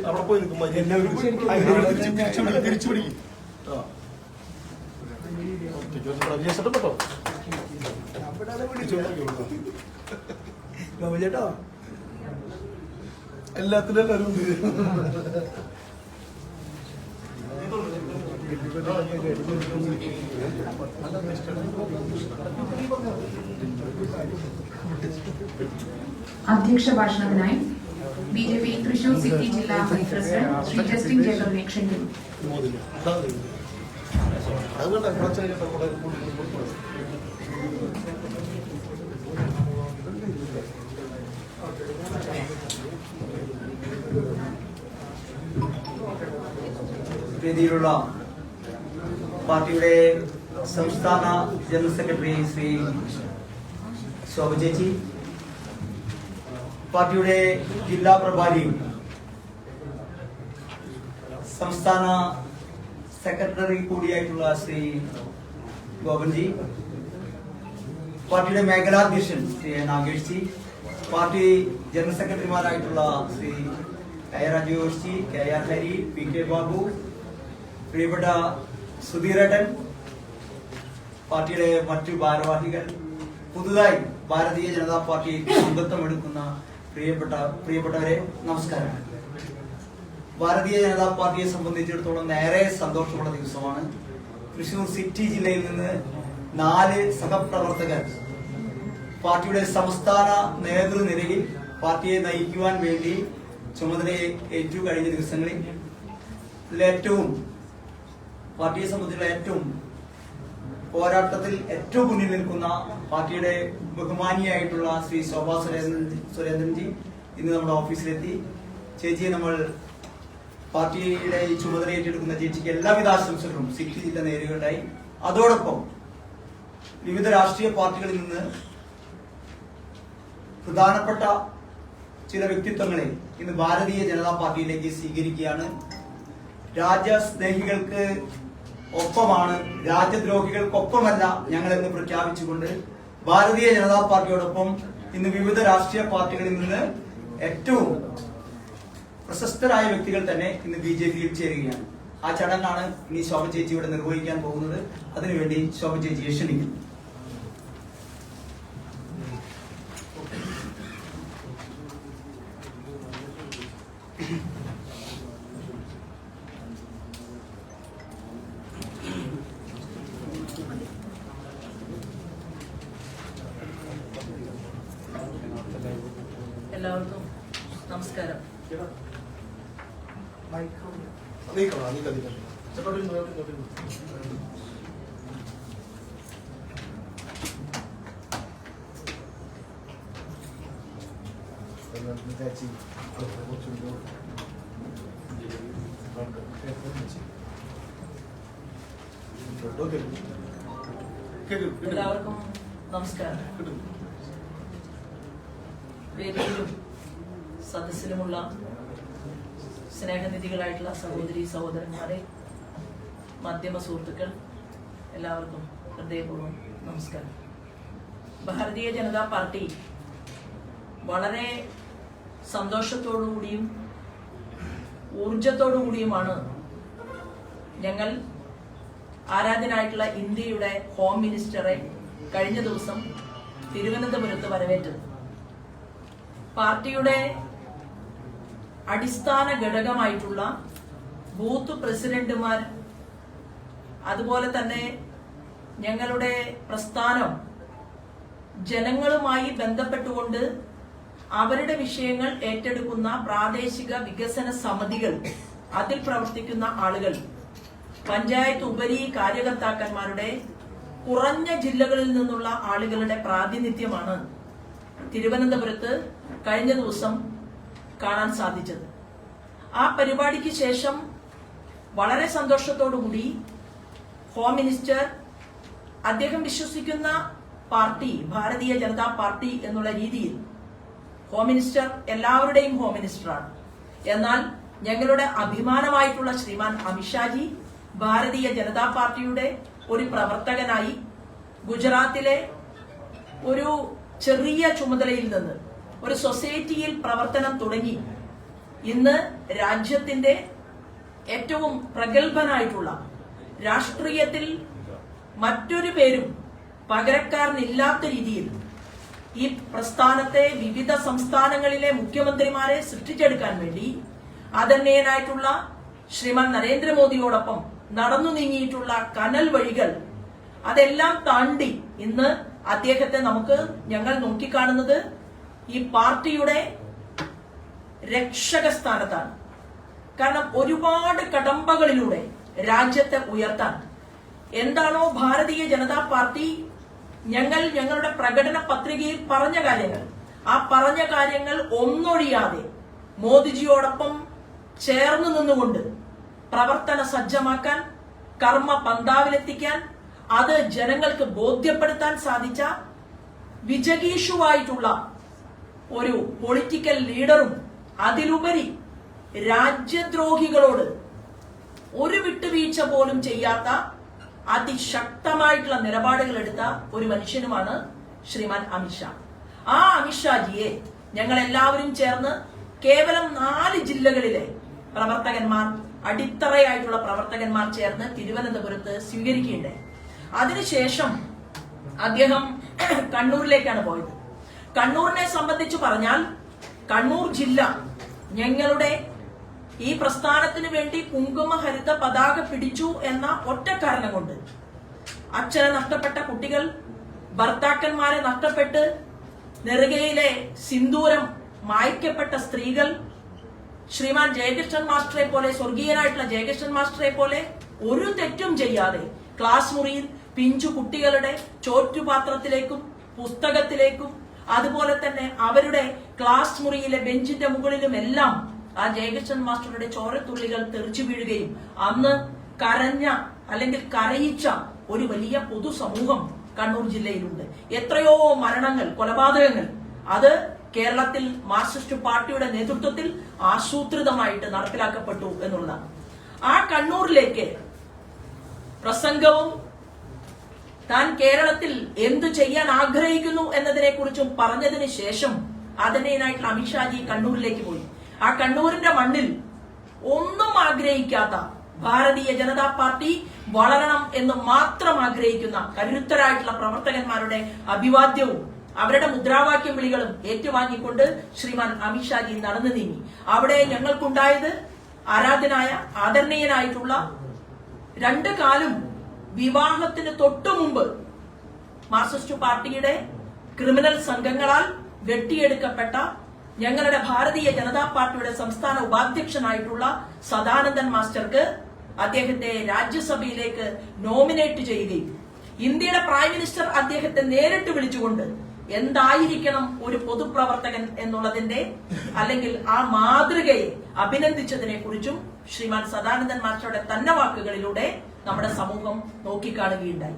അവിടെ പോയി നിൽക്കുമ്പോ തിരിച്ചു പിടിക്കും. കേട്ടോ എല്ലാത്തിലും എല്ലാവരും അധ്യക്ഷ ഭാഷണത്തിനായി BJP തൃശൂർ സിറ്റി ജില്ലാ വൈസ് പ്രസിഡന്റ് ശ്രീ ജസ്റ്റിൻ ജേക്കബിനെ ക്ഷണിക്കുന്നു. വേദിയിലുള്ള പാർട്ടിയുടെ സംസ്ഥാന ജനറൽ സെക്രട്ടറി ശ്രീ ശോഭ ചേച്ചി, പാർട്ടിയുടെ ജില്ലാ പ്രഭാരിയും സംസ്ഥാന സെക്രട്ടറി കൂടിയായിട്ടുള്ള ശ്രീ ഗോപൻജി, പാർട്ടിയുടെ മേഖലാധ്യക്ഷൻ ശ്രീ നാഗേഷ് ജി, പാർട്ടി ജനറൽ സെക്രട്ടറിമാരായിട്ടുള്ള ശ്രീ രാജു ജോഷി, KR ഹരി, PK ബാബു, പ്രിയപ്പെട്ട സുധീരേട്ടൻ, പാർട്ടിയുടെ മറ്റു ഭാരവാഹികൾ, പുതുതായി ഭാരതീയ ജനതാ പാർട്ടി അംഗത്വം എടുക്കുന്ന പ്രിയപ്പെട്ടവരെ നമസ്കാരം. ഭാരതീയ ജനതാ പാർട്ടിയെ സംബന്ധിച്ചിടത്തോളം ഏറെ സന്തോഷമുള്ള ദിവസമാണ്. തൃശൂർ സിറ്റി ജില്ലയിൽ നിന്ന് 4 സഹപ്രവർത്തകർ പാർട്ടിയുടെ സംസ്ഥാന നേതൃനിരയിൽ പാർട്ടിയെ നയിക്കുവാൻ വേണ്ടി ചുമതല ഏറ്റു കഴിഞ്ഞ ദിവസങ്ങളിൽ ഇതിലേറ്റവും പാർട്ടിയെ സംബന്ധിച്ചുള്ള ഏറ്റവും പോരാട്ടത്തിൽ ഏറ്റവും മുന്നിൽ നിൽക്കുന്ന പാർട്ടിയുടെ ബഹുമാനിയായിട്ടുള്ള ശ്രീ ശോഭാ സുരേന്ദ്രൻജി ഇന്ന് നമ്മുടെ ഓഫീസിലെത്തി. ചേച്ചിയെ നമ്മൾ പാർട്ടിയുടെ ഈ ചുമതല ഏറ്റെടുക്കുന്ന ചേച്ചിക്ക് എല്ലാവിധ ആശംസകളും സിറ്റി ജില്ല നേരുകയുണ്ടായി. അതോടൊപ്പം വിവിധ രാഷ്ട്രീയ പാർട്ടികളിൽ നിന്ന് പ്രധാനപ്പെട്ട ചില വ്യക്തിത്വങ്ങളെ ഇന്ന് ഭാരതീയ ജനതാ പാർട്ടിയിലേക്ക് സ്വീകരിക്കുകയാണ്. രാജ്യസ്നേഹികൾക്ക് ഒപ്പമാണ്, രാജ്യദ്രോഹികൾക്കൊപ്പമല്ല ഞങ്ങളെന്ന് പ്രഖ്യാപിച്ചുകൊണ്ട് ഭാരതീയ ജനതാ പാർട്ടിയോടൊപ്പം ഇന്ന് വിവിധ രാഷ്ട്രീയ പാർട്ടികളിൽ നിന്ന് ഏറ്റവും പ്രശസ്തരായ വ്യക്തികൾ തന്നെ ഇന്ന് BJPയിൽ ചേരുകയാണ്. ആ ചടങ്ങാണ് ഇനി ശോഭ ചേച്ചി ഇവിടെ നിർവഹിക്കാൻ പോകുന്നത്. അതിനുവേണ്ടി ശോഭ ചേച്ചിയെ ക്ഷണിക്കുന്നു. എല്ലാവർക്കും നമസ്കാരം. എല്ലാവർക്കും നമസ്കാരം. വേദിയിലും സദസ്സിലുമുള്ള സ്നേഹനിധികളായിട്ടുള്ള സഹോദരി സഹോദരന്മാരെ, മാധ്യമ സുഹൃത്തുക്കൾ, എല്ലാവർക്കും ഹൃദയപൂർവ്വം നമസ്കാരം. ഭാരതീയ ജനതാ പാർട്ടി വളരെ സന്തോഷത്തോടുകൂടിയും ഊർജത്തോടുകൂടിയുമാണ് ഞങ്ങൾ ആരാധനായിട്ടുള്ള ഇന്ത്യയുടെ ഹോം മിനിസ്റ്ററെ കഴിഞ്ഞ ദിവസം തിരുവനന്തപുരത്ത് വരവേറ്റത്. പാർട്ടിയുടെ അടിസ്ഥാന ഘടകമായിട്ടുള്ള ബൂത്ത് പ്രസിഡന്റുമാർ, അതുപോലെ തന്നെ ഞങ്ങളുടെ പ്രസ്ഥാനം ജനങ്ങളുമായി ബന്ധപ്പെട്ടുകൊണ്ട് അവരുടെ വിഷയങ്ങൾ ഏറ്റെടുക്കുന്ന പ്രാദേശിക വികസന സമിതികൾ, അതിൽ പ്രവർത്തിക്കുന്ന ആളുകൾ, പഞ്ചായത്ത് ഉപരി കാര്യകർത്താക്കന്മാരുടെ കുറഞ്ഞ ജില്ലകളിൽ നിന്നുള്ള ആളുകളുടെ പ്രാതിനിധ്യമാണ് തിരുവനന്തപുരത്ത് കഴിഞ്ഞ ദിവസം കാണാൻ സാധിച്ചത്. ആ പരിപാടിക്ക് ശേഷം വളരെ സന്തോഷത്തോടുകൂടി ഹോം മിനിസ്റ്റർ, അദ്ദേഹം വിശ്വസിക്കുന്ന പാർട്ടി ഭാരതീയ ജനതാ പാർട്ടി എന്നുള്ള രീതിയിൽ ഹോം മിനിസ്റ്റർ എല്ലാവരുടെയും ഹോം മിനിസ്റ്ററാണ്. എന്നാൽ ഞങ്ങളുടെ അഭിമാനമായിട്ടുള്ള ശ്രീമാൻ അമിത്ഷാജി ഭാരതീയ ജനതാ പാർട്ടിയുടെ ഒരു പ്രവർത്തകനായി ഗുജറാത്തിലെ ഒരു ചെറിയ ചുമതലയിൽ നിന്ന് ഒരു സൊസൈറ്റിയിൽ പ്രവർത്തനം തുടങ്ങി ഇന്ന് രാജ്യത്തിന്റെ ഏറ്റവും പ്രഗത്ഭനായിട്ടുള്ള, രാഷ്ട്രീയത്തിൽ മറ്റൊരു പേരും പകരക്കാരനില്ലാത്ത രീതിയിൽ ഈ പ്രസ്ഥാനത്തെ വിവിധ സംസ്ഥാനങ്ങളിലെ മുഖ്യമന്ത്രിമാരെ സൃഷ്ടിച്ചെടുക്കാൻ വേണ്ടി ആദരണീയനായിട്ടുള്ള ശ്രീമാൻ നരേന്ദ്രമോദിയോടൊപ്പം നടന്നു നീങ്ങിയിട്ടുള്ള കനൽ വഴികൾ, അതെല്ലാം താണ്ടി ഇന്ന് അദ്ദേഹത്തെ ഞങ്ങൾ നോക്കിക്കാണുന്നത് ഈ പാർട്ടിയുടെ രക്ഷക സ്ഥാനത്താണ്. കാരണം ഒരുപാട് കടമ്പകളിലൂടെ രാജ്യത്തെ ഉയർത്താൻ എന്താണോ ഭാരതീയ ജനതാ പാർട്ടി ഞങ്ങളുടെ പ്രകടന പത്രികയിൽ പറഞ്ഞ കാര്യങ്ങൾ, ആ പറഞ്ഞ കാര്യങ്ങൾ ഒന്നൊഴിയാതെ മോദിജിയോടൊപ്പം ചേർന്ന് നിന്നുകൊണ്ട് പ്രവർത്തന സജ്ജമാക്കാൻ, കർമ്മ പന്താവിലെത്തിക്കാൻ, അത് ജനങ്ങൾക്ക് ബോധ്യപ്പെടുത്താൻ സാധിച്ച വിജഗീഷുവായിട്ടുള്ള ഒരു പൊളിറ്റിക്കൽ ലീഡറും, അതിലുപരി രാജ്യദ്രോഹികളോട് ഒരു വിട്ടുവീഴ്ച പോലും ചെയ്യാത്ത അതിശക്തമായിട്ടുള്ള നിലപാടുകൾ എടുത്ത ഒരു മനുഷ്യനുമാണ് ശ്രീമാൻ അമിത്ഷാ. ആ അമിത്ഷാജിയെ ഞങ്ങൾ എല്ലാവരും ചേർന്ന് കേവലം 4 ജില്ലകളിലെ പ്രവർത്തകന്മാർ, അടിത്തറയായിട്ടുള്ള പ്രവർത്തകന്മാർ ചേർന്ന് തിരുവനന്തപുരത്ത് സ്വീകരിക്കുകയുണ്ടായി. അതിനുശേഷം അദ്ദേഹം കണ്ണൂരിലേക്കാണ് പോയത്. കണ്ണൂരിനെ സംബന്ധിച്ച് പറഞ്ഞാൽ, കണ്ണൂർ ജില്ല ഞങ്ങളുടെ ഈ പ്രസ്ഥാനത്തിന് വേണ്ടി കുങ്കുമഹരിത പതാക പിടിച്ചു എന്ന ഒറ്റ കാരണം കൊണ്ട് അച്ഛനെ നഷ്ടപ്പെട്ട കുട്ടികൾ, ഭർത്താക്കന്മാരെ നഷ്ടപ്പെട്ട് നെറുകയിലെ സിന്ദൂരം മായ്ക്കപ്പെട്ട സ്ത്രീകൾ, ശ്രീമാൻ ജയകൃഷ്ണൻ മാസ്റ്ററെ പോലെ, സ്വർഗീയനായിട്ടുള്ള ജയകൃഷ്ണൻ മാസ്റ്ററെ പോലെ ഒരു തെറ്റും ചെയ്യാതെ ക്ലാസ് മുറിയിൽ പിഞ്ചു കുട്ടികളുടെ ചോറ്റുപാത്രത്തിലേക്കും പുസ്തകത്തിലേക്കും അതുപോലെ തന്നെ അവരുടെ ക്ലാസ് മുറിയിലെ ബെഞ്ചിന്റെ മുകളിലുമെല്ലാം ആ ജയകൃഷ്ണൻ മാസ്റ്ററുടെ ചോരത്തുള്ളികൾ തെറിച്ചു വീഴുകയും അന്ന് കരഞ്ഞ അല്ലെങ്കിൽ കരയിച്ച ഒരു വലിയ പൊതുസമൂഹം കണ്ണൂർ ജില്ലയിലുണ്ട്. എത്രയോ മരണങ്ങൾ, കൊലപാതകങ്ങൾ, അത് കേരളത്തിൽ മാർക്സിസ്റ്റ് പാർട്ടിയുടെ നേതൃത്വത്തിൽ ആസൂത്രിതമായിട്ട് നടപ്പിലാക്കപ്പെട്ടു എന്നുള്ളതാണ്. ആ കണ്ണൂരിലേക്ക് പ്രസംഗവും താൻ കേരളത്തിൽ എന്തു ചെയ്യാൻ ആഗ്രഹിക്കുന്നു എന്നതിനെ കുറിച്ചും പറഞ്ഞതിന് ശേഷം ആദരണീയനായിട്ടുള്ള അമിത്ഷാജി കണ്ണൂരിലേക്ക് പോയി. ആ കണ്ണൂരിന്റെ മണ്ണിൽ ഒന്നും ആഗ്രഹിക്കാത്ത ഭാരതീയ ജനതാ പാർട്ടി വളരണം എന്ന് മാത്രം ആഗ്രഹിക്കുന്ന കരുത്തരായിട്ടുള്ള പ്രവർത്തകന്മാരുടെ അഭിവാദ്യവും അവരുടെ മുദ്രാവാക്യം വിളികളും ഏറ്റുവാങ്ങിക്കൊണ്ട് ശ്രീമാൻ അമിത്ഷാജി നടന്നു നീങ്ങി. അവിടെ ഞങ്ങൾക്കുണ്ടായത് ആരാധനായ ആദരണീയനായിട്ടുള്ള 2 കാലും വിവാഹത്തിന് തൊട്ടു മുമ്പ് മാർക്സിസ്റ്റ് പാർട്ടിയുടെ ക്രിമിനൽ സംഘങ്ങളാൽ വെട്ടിയെടുക്കപ്പെട്ട ഞങ്ങളുടെ ഭാരതീയ ജനതാ പാർട്ടിയുടെ സംസ്ഥാന ഉപാധ്യക്ഷനായിട്ടുള്ള സദാനന്ദൻ മാസ്റ്റർക്ക് അദ്ദേഹത്തെ രാജ്യസഭയിലേക്ക് നോമിനേറ്റ് ചെയ്യുകയും ഇന്ത്യയുടെ പ്രൈം മിനിസ്റ്റർ അദ്ദേഹത്തെ നേരിട്ട് വിളിച്ചുകൊണ്ട് എന്തായിരിക്കണം ഒരു പൊതുപ്രവർത്തകൻ എന്നുള്ളതിന്റെ അല്ലെങ്കിൽ ആ മാതൃകയെ അഭിനന്ദിച്ചതിനെ കുറിച്ചും ശ്രീമാൻ സദാനന്ദൻ മാസ്റ്ററുടെ തന്നെ വാക്കുകളിലൂടെ നമ്മുടെ സമൂഹം നോക്കിക്കാണുകയുണ്ടായി.